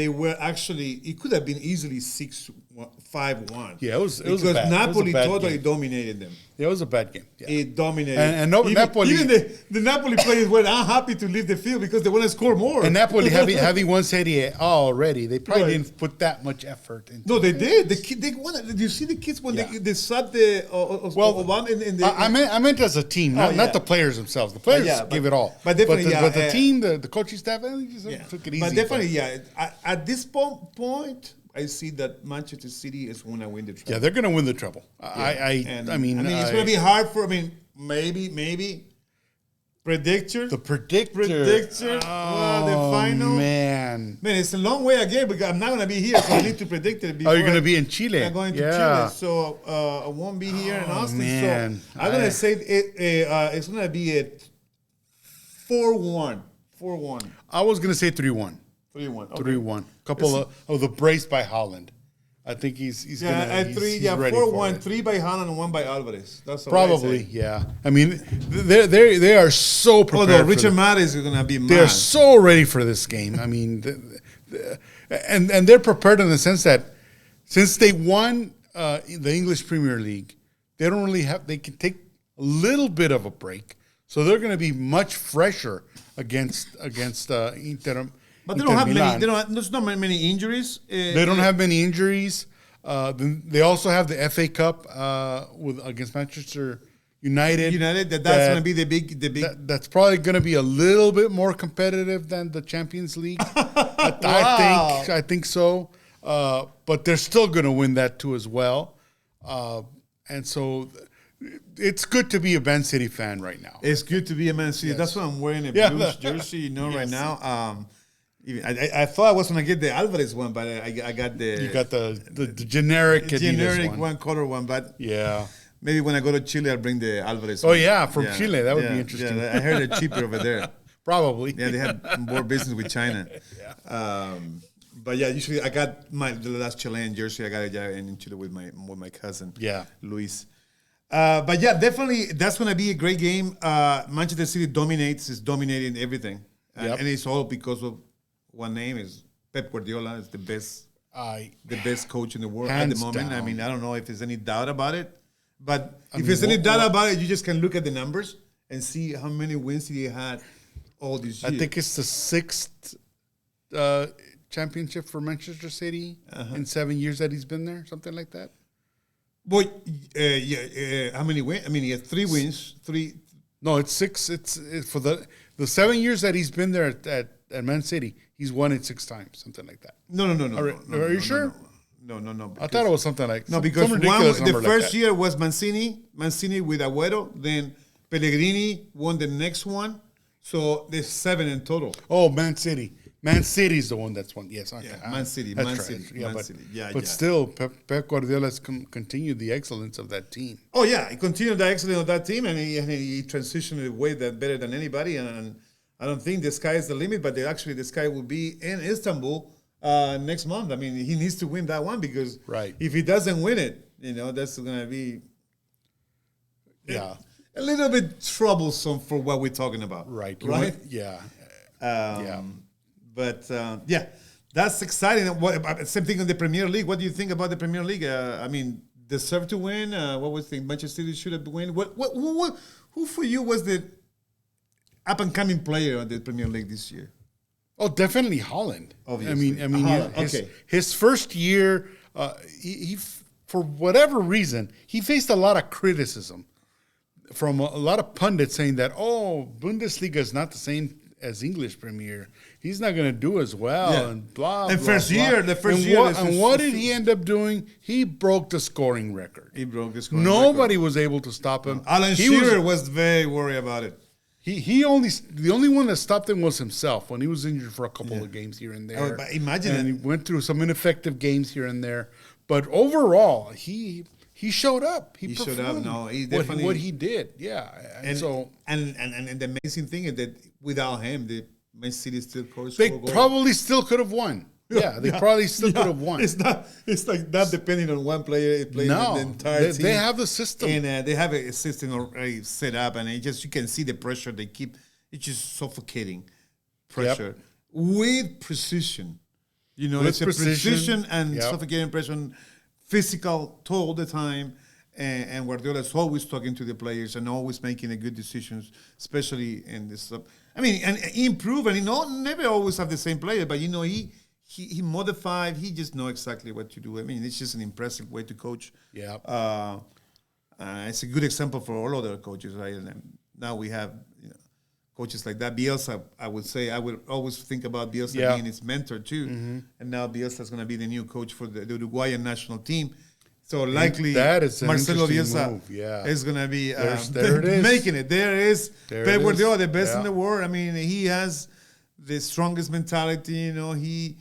were actually. It could have been easily 5-1. Yeah, it was because bad. Napoli totally game. Dominated them. It was a bad game. Yeah. It dominated. And Napoli, even the Napoli players were unhappy to leave the field because they want to score more. And Napoli having won Serie A already, they probably Right. didn't put that much effort into. No, they did. The kid, they won. Did you see the kids when they sat the one in the? I meant as a team, not the players themselves. The players gave it all. But definitely, but the team, the coaching staff, they just took it easy. But definitely, At this point, I see that Manchester City is going to win the treble. Yeah, they're going to win the treble. I mean, it's going to be hard for. Maybe. Predictor. The predictor. Well, the final. Man, it's a long way again because I'm not going to be here, so I need to predict it. You're going to be in Chile. I'm going to Chile, so I won't be here in Austin. Man. So I'm going to say it's going to be a 4-1. 4-1. I was going to say 3-1. 3-1. Okay. 3-1. Couple of the brace by Holland. I think he's gonna. He's ready 4-1, 3 by Holland and 1 by Alvarez. That's probably, yeah. I mean, they are so prepared. Although Richard Matt is going to be mad. They're so ready for this game. I mean, and they're prepared in the sense that since they won the English Premier League, they don't really have. They can take a little bit of a break, so they're going to be much fresher against Inter. But they don't have many. There's not many injuries. They don't have many injuries. They also have the FA Cup against Manchester United. That's going to be the big. That's probably going to be a little bit more competitive than the Champions League. I think so. But they're still going to win that too as well. And so it's good to be a Man City fan right now. It's good to be a Man City. Yes. That's why I'm wearing a Blues jersey. Yes. Right now. I thought I was gonna get the Alvarez one, but I got the. You got the generic one color one, but yeah. Maybe when I go to Chile, I'll bring the Alvarez. Oh yeah, from Chile, that would be interesting. Yeah, I heard they're cheaper over there. Probably. Yeah, they have more business with China. But yeah, usually I got the last Chilean jersey. I got it in Chile with my cousin. Yeah, Luis. But yeah, definitely that's gonna be a great game. Manchester City is dominating everything, and it's all because of. One name is Pep Guardiola is the best coach in the world at the moment. Down. I mean, I don't know if there's any doubt about it, but if there's any doubt about it, you just can look at the numbers and see how many wins he had all these years. I think it's the 6th championship for Manchester City in 7 years that he's been there, something like that. Boy, how many wins? I mean, he has 3 wins. 3. No, it's 6. It's for the 7 years that he's been there at Man City. He's won it 6 times, something like that. No. Are you sure? No. I thought it was something like because the first year was Mancini with Agüero. Then Pellegrini won the next one, so there's 7 in total. Oh, Man City. Man City's the one that's won. Yes, okay. Man City. But still, Pep Guardiola has continued the excellence of that team. Oh yeah, he continued the excellence of that team, and he transitioned way better than anybody. And I don't think the sky is the limit, but the sky will be in Istanbul next month. I mean, he needs to win that one because if he doesn't win it, that's going to be a little bit troublesome for what we're talking about. Right? Yeah. But that's exciting. Same thing in the Premier League. What do you think about the Premier League? I mean, deserve to win? What was the Manchester City should have won? Who for you was the up-and-coming player on the Premier League this year? Oh, definitely Holland. Obviously. I mean, his first year, he for whatever reason, he faced a lot of criticism from a lot of pundits saying that, Bundesliga is not the same as English Premier. He's not going to do as well, and blah, and blah, first blah. year, the first year. And what did he end up doing? He broke the scoring record. Nobody was able to stop him. Alan Shearer was very worried about it. The only one that stopped him was himself when he was injured for a couple of games here and there. But imagine and he went through some ineffective games here and there. But overall, he showed up. He showed up. No, he definitely what he did. Yeah, and the amazing thing is that without him, the Man City still goals. They probably still could have won. Yeah, they probably still could have won. It's like not depending on one player playing the entire team. They have the system. And they have a system already set up, and you can see the pressure they keep. it's just suffocating pressure with precision. You know, it's a precision and suffocating pressure, physical all the time. And Guardiola is always talking to the players and always making a good decisions, especially in this. I mean, and he improved, and he never always have the same player, but you know, he modified. He just know exactly what to do. I mean, it's just an impressive way to coach. Yeah, it's a good example for all other coaches, right? And now we have coaches like that. Bielsa, I would say, I would always think about Bielsa being his mentor too. Mm-hmm. And now Bielsa is going to be the new coach for the Uruguayan national team. So likely Marcelo Bielsa is going to be making it. There is Pep Guardiola, the best in the world. I mean, he has the strongest mentality. You know, he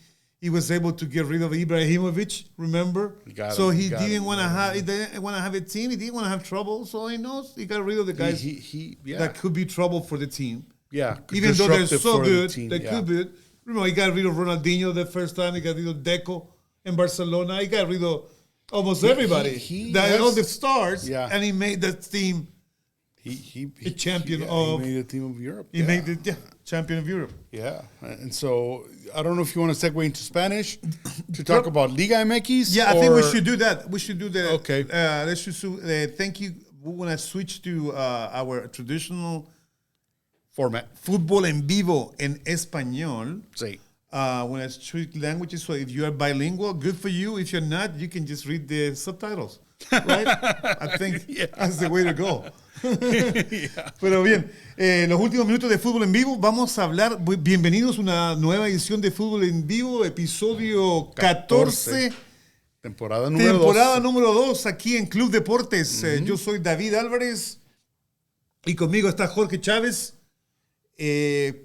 was able to get rid of Ibrahimovic. Remember, he didn't want to have a team. He didn't want to have trouble. So he knows he got rid of the guys that could be trouble for the team. Yeah, even though they're so good, they could be. Remember, he got rid of Ronaldinho the first time. He got rid of Deco in Barcelona. He got rid of almost everybody, all the stars, and he made that team a champion of. He made a team of Europe. He made the champion of Europe. Yeah, and so I don't know if you want to segue into Spanish to talk about Liga MX. Yeah, I think we should do that. We should do that. Okay. Let's just thank you. We want to switch to our traditional format, Futbol En Vivo en español. Sí. When I switch languages, so if you are bilingual, good for you. If you're not, you can just read the subtitles, right? I think that's the way to go. Pero bien, los últimos minutos de Fútbol en Vivo, vamos a hablar, bienvenidos a una nueva edición de Fútbol en Vivo, episodio 14. Temporada número 2 aquí en Club Deportes. Yo soy David Álvarez y conmigo está Jorge Chávez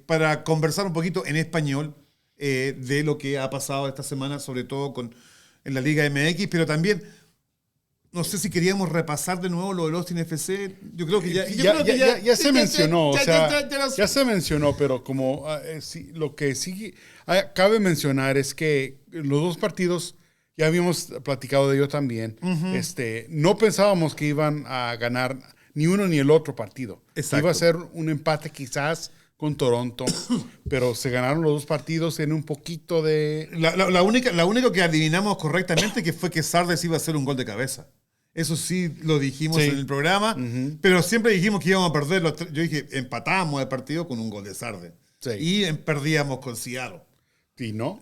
para conversar un poquito en español. De lo que ha pasado esta semana, sobre todo en la Liga MX, pero también, no sé si queríamos repasar de nuevo lo del Austin FC. Yo creo que ya se mencionó, ya se mencionó, pero como lo que sí cabe mencionar es que los dos partidos, ya habíamos platicado de ello también, no pensábamos que iban a ganar ni uno ni el otro partido. Exacto. Iba a ser un empate quizás con Toronto, pero se ganaron los dos partidos en un poquito de... La única que adivinamos correctamente que fue que Sardes iba a hacer un gol de cabeza. Eso sí lo dijimos en el programa, pero siempre dijimos que íbamos a perder. Yo dije, empatábamos el partido con un gol de Sardes. Sí. Y perdíamos con Seattle. Y no.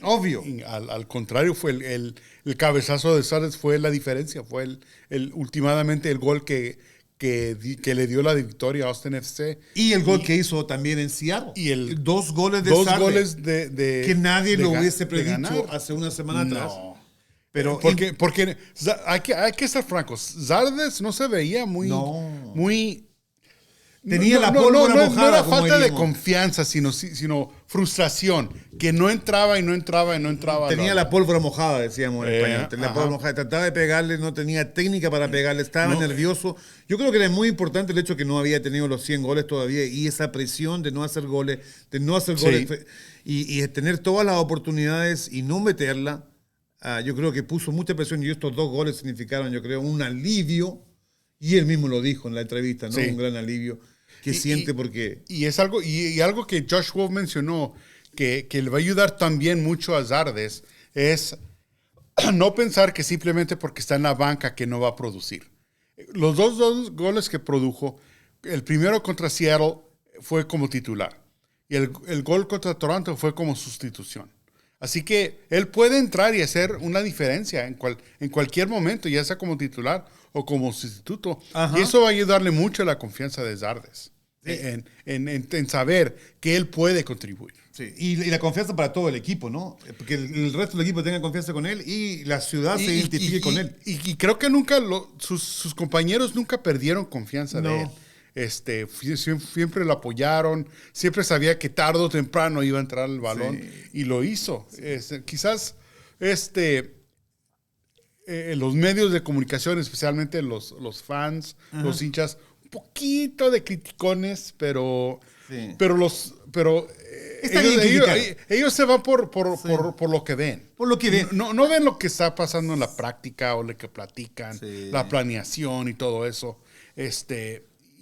Obvio. Al contrario, fue el cabezazo de Sardes fue la diferencia. Fue últimamente el gol que le dio la victoria a Austin FC. Y el gol que hizo también en Seattle. Y dos goles de Sardes. 2 goles de que nadie lo hubiese predicho hace una semana atrás. Pero porque hay que ser francos. Sardes no se veía muy... Tenía la pólvora mojada. No era falta de confianza, sino frustración. Que no entraba y no entraba y no entraba. Tenía la pólvora mojada, decíamos en español. Tenía la pólvora mojada. Trataba de pegarle, no tenía técnica para pegarle. Estaba nervioso. Yo creo que era muy importante el hecho que no había tenido los 100 goles todavía y esa presión de no hacer goles, y tener todas las oportunidades y no meterla. Yo creo que puso mucha presión y estos 2 goles significaron, yo creo, un alivio. Y él mismo lo dijo en la entrevista, ¿no? Un gran alivio que siente porque... Y es algo, y algo que Josh Wolf mencionó que le va a ayudar también mucho a Sardes es no pensar que simplemente porque está en la banca que no va a producir. Los dos goles que produjo, el primero contra Seattle fue como titular y el gol contra Toronto fue como sustitución. Así que él puede entrar y hacer una diferencia en cualquier momento, ya sea como titular o como sustituto. Y eso va a ayudarle mucho a la confianza de Sardes en saber que él puede contribuir. Sí. Y la confianza para todo el equipo, ¿no? Porque el resto del equipo tenga confianza con él y la ciudad se identifique con él. Y creo que nunca sus compañeros nunca perdieron confianza de él. Siempre lo apoyaron, siempre sabía que tarde o temprano iba a entrar el balón y lo hizo. Quizás los medios de comunicación, especialmente los fans, los hinchas, un poquito de criticones, pero ellos se van por lo que ven. Por lo que ven. No ven lo que está pasando en la práctica o lo que platican, la planeación y todo eso.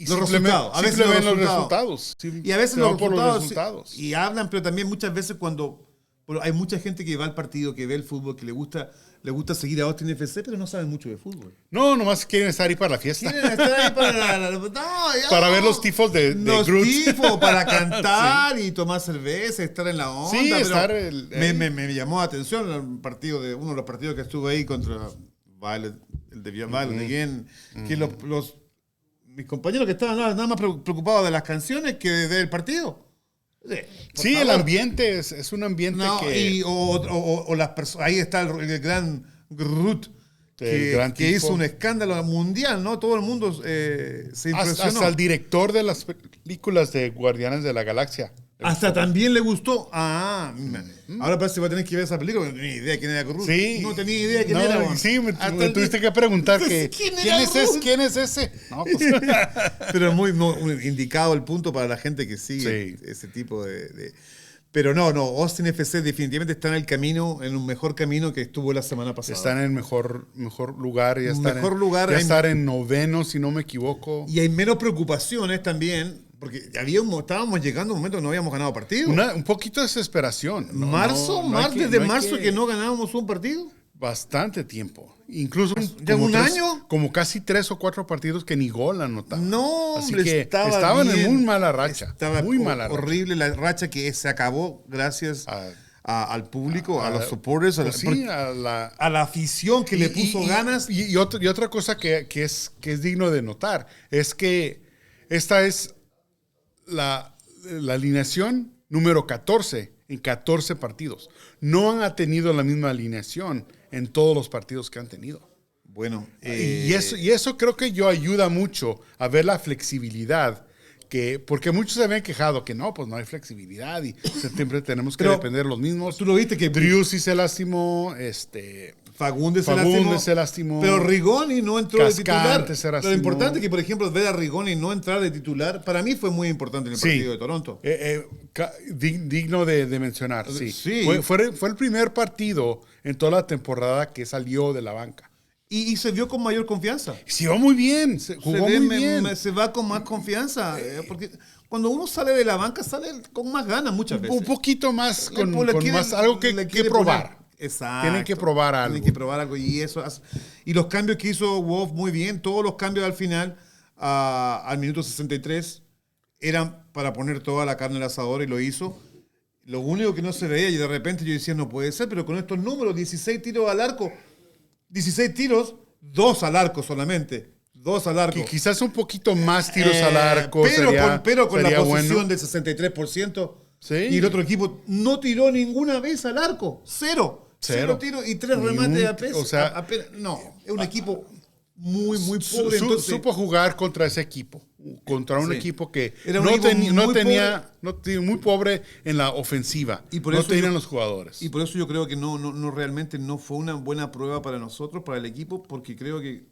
los resultados. A veces ven los resultados. Y a veces se los van por resultados. Y hablan, pero también muchas veces bueno, hay mucha gente que va al partido, que ve el fútbol, que le gusta seguir a Austin FC, pero no saben mucho de fútbol. No, nomás quieren estar ahí para la fiesta. Quieren estar ahí para ver los tifos de los Groot. tifos, para cantar y tomar cerveza, estar en la onda. Sí, me llamó la atención uno de los partidos que estuve ahí contra Violet, el de Violet again, que mis compañeros que estaban nada más preocupados de las canciones que del partido. Sí, el ambiente es un ambiente que... O las personas, ahí está el gran Groot, que hizo un escándalo mundial, ¿no? Todo el mundo se impresionó. Hasta el director de las películas de Guardianes de la Galaxia. Hasta también le gustó. Ahora parece que va a tener que ver esa película, porque no tenía idea quién era Groot. Sí. No tenía idea quién era. Sí, me tuviste que preguntar ¿quién es ese? No, pues. Pero es muy indicado el punto para la gente que sigue ese tipo de... Pero no, Austin FC definitivamente está en el camino, en un mejor camino que estuvo la semana pasada. Está en el mejor lugar. Ya estar en noveno, si no me equivoco. Y hay menos preocupaciones también. Porque estábamos llegando a un momento que no habíamos ganado partido. Un poquito de desesperación. Desde marzo que no ganábamos un partido. Bastante tiempo. Incluso ¿ya un año? Como casi 3 o 4 partidos que ni gol anotaban. No, así hombre, que estaban en muy mala racha. Horrible la racha que se acabó gracias al público, a los supporters, a la afición que le puso ganas. Y otra cosa que es digno de notar es que esta es la alineación número 14 en 14 partidos. No han tenido la misma alineación en todos los partidos que han tenido. Bueno, y eso creo que ayuda mucho a ver la flexibilidad, porque muchos se habían quejado que no hay flexibilidad y siempre tenemos que depender de los mismos. Tú lo viste que Driussi sí se lastimó, Fagundes se lastimó. Pero Rigoni no entró de titular. Lo importante es que, por ejemplo, ver a Rigoni no entrar de titular, para mí fue muy importante en el partido de Toronto. Digno de mencionar, sí. Fue el primer partido en toda la temporada que salió de la banca. Y se vio con mayor confianza. Se va muy bien, jugó muy bien. Se va con más confianza, porque cuando uno sale de la banca sale con más ganas muchas veces. Un poquito más, con más algo que probar. Exacto. Tienen que probar algo. Y los cambios que hizo Wolf muy bien, todos los cambios al final, al minuto 63, eran para poner toda la carne al asador y lo hizo. Lo único que no se veía, y de repente yo decía, no puede ser, pero con estos números, 16 tiros al arco, 16 tiros, 2 al arco solamente. 2 al arco. Quizás un poquito más tiros al arco. Pero con la posición bueno. del 63%. Sí. Y el otro equipo no tiró ninguna vez al arco. Cero tiros y 3 remates a peso. O sea, es un equipo muy pobre. Supo jugar contra ese equipo. Contra un equipo que era muy pobre en la ofensiva. Y por no eso tenían los jugadores. Y por eso yo creo que realmente no fue una buena prueba para nosotros, para el equipo, porque creo que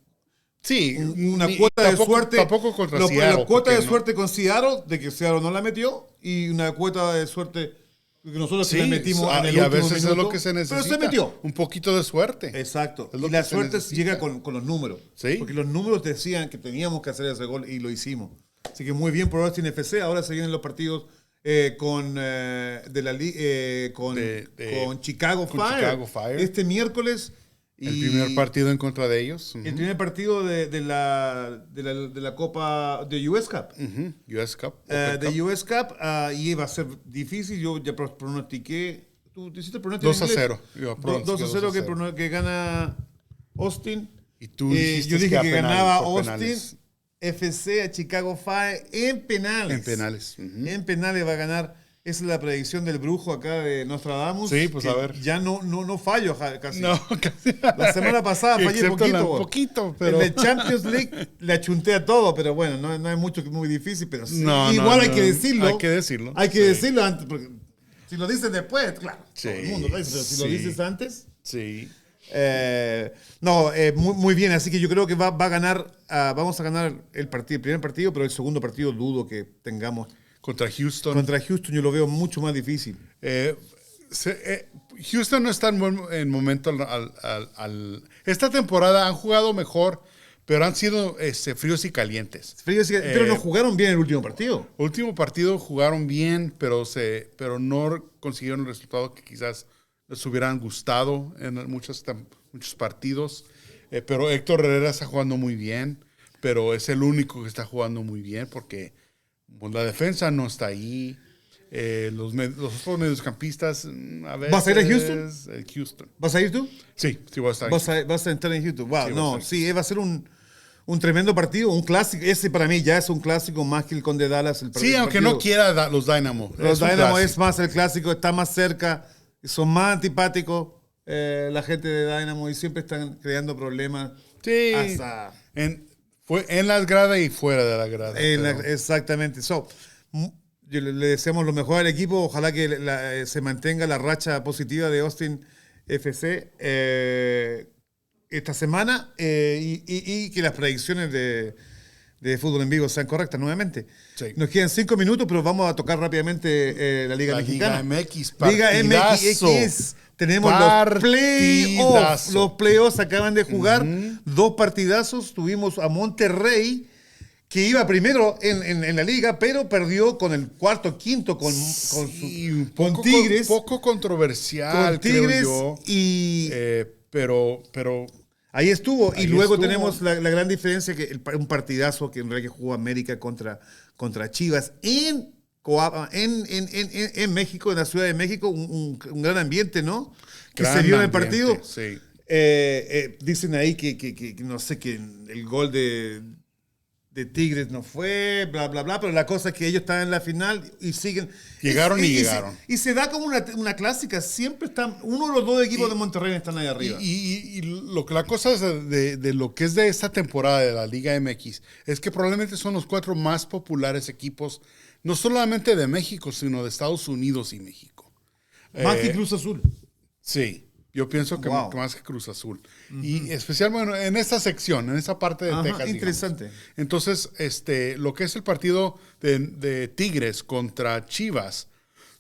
una cuota de suerte. Tampoco contra Seattle. La cuota de suerte con Seattle, de que Seattle no la metió, y una cuota de suerte que nosotros sí la metimos en el y a último veces minuto, es lo que se necesita. Pero se metió. Un poquito de suerte. Exacto. Y la suerte llega con los números. ¿Sí? Porque los números decían que teníamos que hacer ese gol y lo hicimos. Así que muy bien por Austin FC. Ahora se vienen los partidos con Chicago Fire. Este miércoles. El primer partido en contra de ellos. El primer partido de la Copa de US Cup. US Cup. De US Cup. Y va a ser difícil. Yo ya pronostiqué. ¿Tú hiciste el pronóstico? 2-0. 2-0 que gana Austin. Y tú yo dije que ganaba Austin FC a Chicago Fire en penales. En penales va a ganar. Esa es la predicción del brujo acá de Nostradamus. Sí, pues a ver. Ya no fallo casi. No, casi. La semana pasada fallé poquito. Pero... En el Champions League le achunté a todo, pero bueno, no hay mucho que muy difícil, pero sí. Igual hay que decirlo. Hay que decirlo. Antes, porque si lo dices después, claro. Todo el mundo lo dice, pero si lo dices antes. Sí. Muy bien, así que yo creo que vamos a ganar el primer partido, pero el segundo partido dudo que tengamos. Contra Houston yo lo veo mucho más difícil. Houston no está en momento esta temporada han jugado mejor, pero han sido fríos y calientes. Pero no jugaron bien el último partido. Último partido jugaron bien, pero no consiguieron el resultado que quizás les hubieran gustado en muchos partidos. Pero Héctor Herrera está jugando muy bien, pero es el único que está jugando muy bien porque pues, la defensa no está ahí. Los otros mediocampistas, a veces... ¿Vas a ir a Houston? Houston. ¿Vas a ir tú? Sí, voy a estar ahí. ¿Vas a entrar en Houston? Wow, Sí, va a ser un tremendo partido, un clásico. Ese para mí ya es un clásico más que el Conde Dallas. Sí, aunque no quiera los Dynamo. Los Dynamo es más el clásico, está más cerca, son más antipáticos la gente de Dynamo y siempre están creando problemas. Sí, en las gradas y fuera de la grada. Exactamente. Le deseamos lo mejor al equipo. Ojalá que se mantenga la racha positiva de Austin FC esta semana y que las predicciones de Fútbol en Vivo sean correctas nuevamente. Sí. Nos quedan 5 minutos, pero vamos a tocar rápidamente la Liga Mexicana. Liga MX, Liga MX. Tenemos los playoffs. Los playoffs acaban de jugar 2 partidazos. Tuvimos a Monterrey, que iba primero en la liga, pero perdió con el quinto con Tigres. Poco controversial, con Tigres, creo yo. Pero ahí estuvo. Y luego tenemos la gran diferencia, que un partidazo que en realidad jugó América contra Chivas en México, en la Ciudad de México. Un gran ambiente, ¿no? Que se vio en el partido. Sí. Dicen ahí que no sé, que el gol de Tigres no fue, bla, bla, bla, pero la cosa es que ellos están en la final y siguen. Llegaron. Y se da como una clásica, siempre están, uno de los 2 equipos de Monterrey están ahí arriba. Y la cosa es de lo que es de esta temporada de la Liga MX, es que probablemente son los 4 más populares equipos, no solamente de México, sino de Estados Unidos y México. Más que Cruz Azul. Sí. Yo pienso que más que Cruz Azul. Y especialmente en esta sección, en esa parte de Texas. Interesante. Digamos. Entonces, lo que es el partido de Tigres contra Chivas,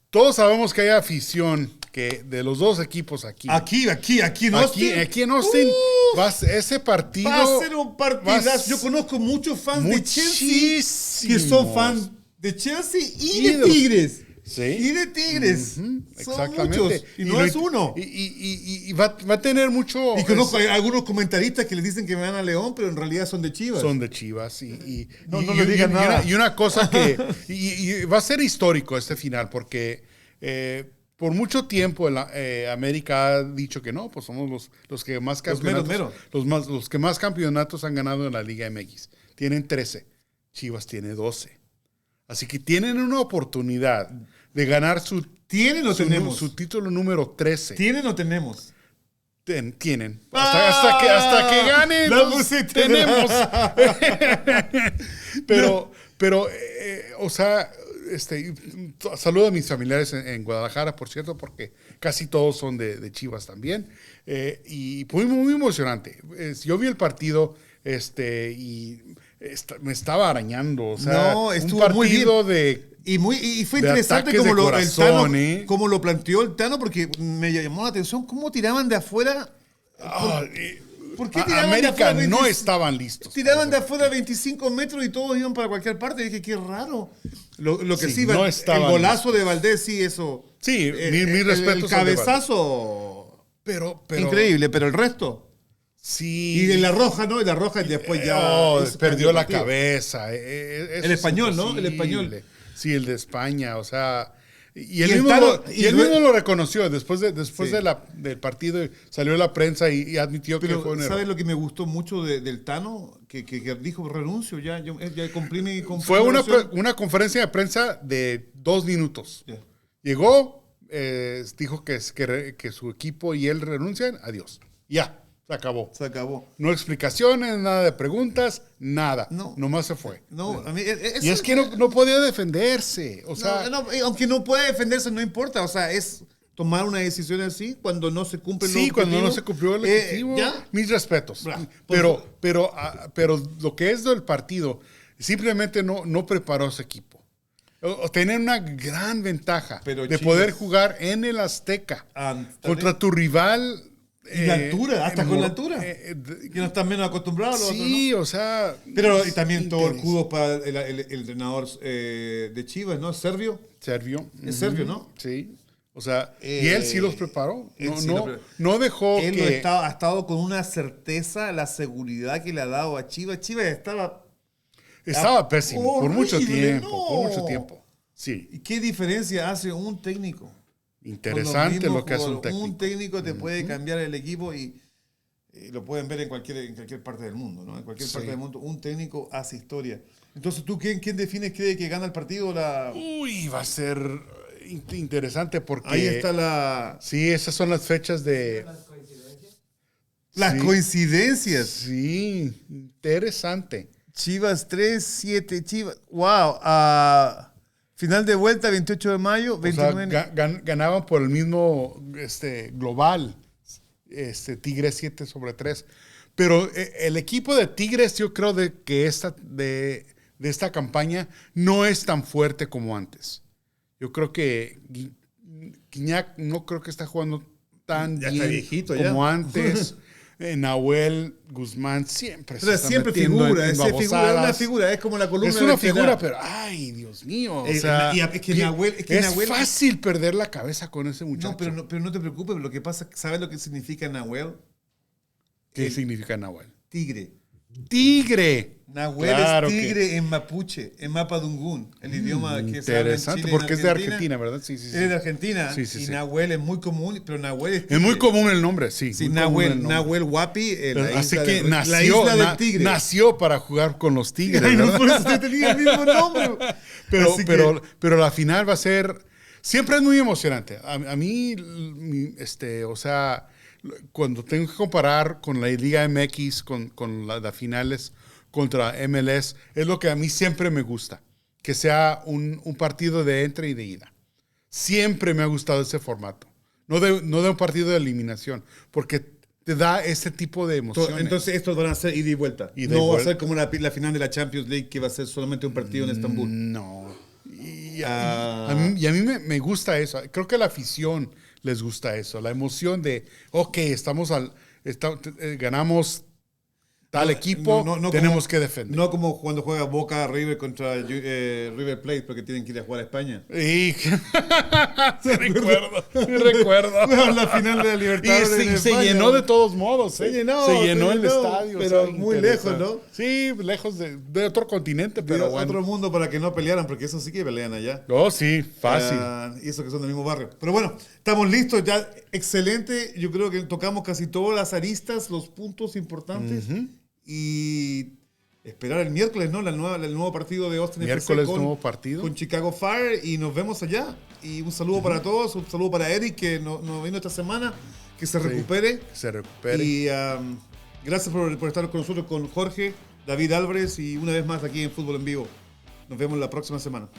todos sabemos que hay afición de los 2 equipos aquí. Aquí en Austin. Aquí en Austin, ese partido va a ser un partidazo. Yo conozco muchos fans de Chelsea que son fans de Chelsea y de Tigres. Sí. Y de Tigres. Son exactamente. Muchos. Y no es uno. Y va a tener mucho. Y conozco algunos comentaristas que le dicen que van a León, pero en realidad son de Chivas. Son de Chivas. No le digan nada. Y una cosa que. y va a ser histórico este final, porque por mucho tiempo América ha dicho que no, pues somos los que más campeonatos. Los que más campeonatos han ganado en la Liga MX. Tienen 13. Chivas tiene 12. Así que tienen una oportunidad de ganar su título número 13. ¿Tienen o tenemos? Tienen. Hasta que ganen, tenemos. pero o sea, saludo a mis familiares en Guadalajara, por cierto, porque casi todos son de Chivas también. Y fue muy emocionante. Yo vi el partido y me estaba arañando. O sea, estuvo un partido muy bien. Y fue interesante como lo planteó el Tano, porque me llamó la atención cómo tiraban de afuera. ¿Por qué tiraban América de afuera no estaban listos. Tiraban de afuera 25 metros y todos iban para cualquier parte. Y dije, qué raro. Lo que sí, no el golazo de Valdés, sí, eso. Sí, mi respeto. El cabezazo, pero increíble, pero el resto. Sí. Y en la roja, ¿no? En la roja y después ya. Perdió la cabeza. El español, ¿no? El español. Sí, el de España, o sea. Y él mismo lo reconoció después del partido, salió a la prensa y admitió que fue un error. ¿Sabes lo que me gustó mucho del Tano? Que dijo, renuncio, ya cumplí mi Fue una conferencia de prensa de 2 minutos. Yeah. Llegó, dijo que su equipo y él renuncian, adiós. Ya. Se acabó. No explicaciones, nada de preguntas, nada. Nomás se fue. Y es que no podía defenderse. O sea, aunque no pueda defenderse, no importa. O sea, es tomar una decisión así cuando no se cumple el objetivo. Sí, cuando no se cumplió el objetivo. Mis respetos. Pero lo que es del partido, simplemente no preparó a su equipo. Tener una gran ventaja de poder jugar en el Azteca contra tu rival Y la altura, hasta con la altura. Que no están menos acostumbrados los sí, otros, ¿no? o sea. Pero y también todo el kudos para el entrenador de Chivas, ¿no? ¿Serbio? Serbio. Es serbio, ¿no? Sí. O sea, y él sí los preparó. No Dejó él que... ha estado con una certeza, la seguridad que le ha dado a Chivas. Chivas Estaba pésimo por mucho horrible, tiempo. no. Por mucho tiempo. Sí. ¿Y qué diferencia hace un técnico? Interesante lo que hace un técnico. Un técnico te puede cambiar el equipo y lo pueden ver en cualquier parte del mundo, ¿no? En cualquier parte del mundo, un técnico hace historia. Entonces, ¿tú quién defines, cree que gana el partido? Uy, va a ser interesante porque... Ahí está la... Sí, esas son las fechas de... Las coincidencias. Sí, interesante. Chivas 3-7, Chivas. Wow. Final de vuelta, 28 de mayo, 29. O sea, ganaban por el mismo global. Tigres 7-3. Pero el equipo de Tigres, yo creo que de esta campaña no es tan fuerte como antes. Yo creo que Guiñac no creo que está jugando tan Ya bien está viejito, como ya. antes. Nahuel Guzmán siempre Pero siempre figura, es una figura, es como la columna. Es una figura, vertebral. pero ay, Dios mío. O Es sea, que Nahuel, es fácil perder la cabeza con ese muchacho. No, pero no te preocupes, lo que pasa, ¿sabes lo que significa Nahuel? ¿Qué significa Nahuel? Tigre. ¡Tigre! Nahuel Claro es tigre en mapuche, en Mapadungún, el idioma que se habla en interesante, Chile, porque en es de Argentina, ¿verdad? Sí. Es de Argentina. Sí, y sí. Nahuel es muy común, pero Nahuel es tigre. Es muy común el nombre, sí. Sí, muy común el nombre. Nahuel Huapi, la Así isla que la isla del tigre. nació para jugar con los tigres. Ay, no, ¿verdad? por eso usted tenía el mismo nombre. Pero la final va a ser... Siempre es muy emocionante. A mí, o sea, cuando tengo que comparar con la Liga MX, con las finales contra MLS, es lo que a mí siempre me gusta. Que sea un partido de entrada y de ida. Siempre me ha gustado ese formato. No de un partido de eliminación, porque te da ese tipo de emociones. Entonces estos van a ser ida y vuelta. No va a ser como la final de la Champions League, que va a ser solamente un partido en Estambul. No. Y a mí me gusta eso. Creo que a la afición les gusta eso. La emoción de, ok, ganamos tal equipo, tenemos que defender. No como cuando juega Boca River contra River Plate, porque tienen que ir a jugar a España. Sí, recuerdo. No, la final de la Libertadores. Y se llenó de todos modos. Se llenó el estadio. Pero o sea, muy lejos, ¿no? Sí, lejos de otro continente, pero bueno. Otro mundo para que no pelearan, porque eso sí que pelean allá. Oh, sí, fácil. Y eso que son del mismo barrio. Pero bueno, estamos listos ya. Excelente. Yo creo que tocamos casi todas las aristas, los puntos importantes. Y esperar el miércoles, ¿no? El nuevo partido de Austin Miércoles, FC nuevo partido. con Chicago Fire. Y nos vemos allá. Y un saludo para todos. Un saludo para Eric, que nos vino esta semana. Que se recupere. Que se recupere. Y gracias por estar con nosotros, con Jorge, David Álvarez. Y una vez más aquí en Fútbol en Vivo. Nos vemos la próxima semana.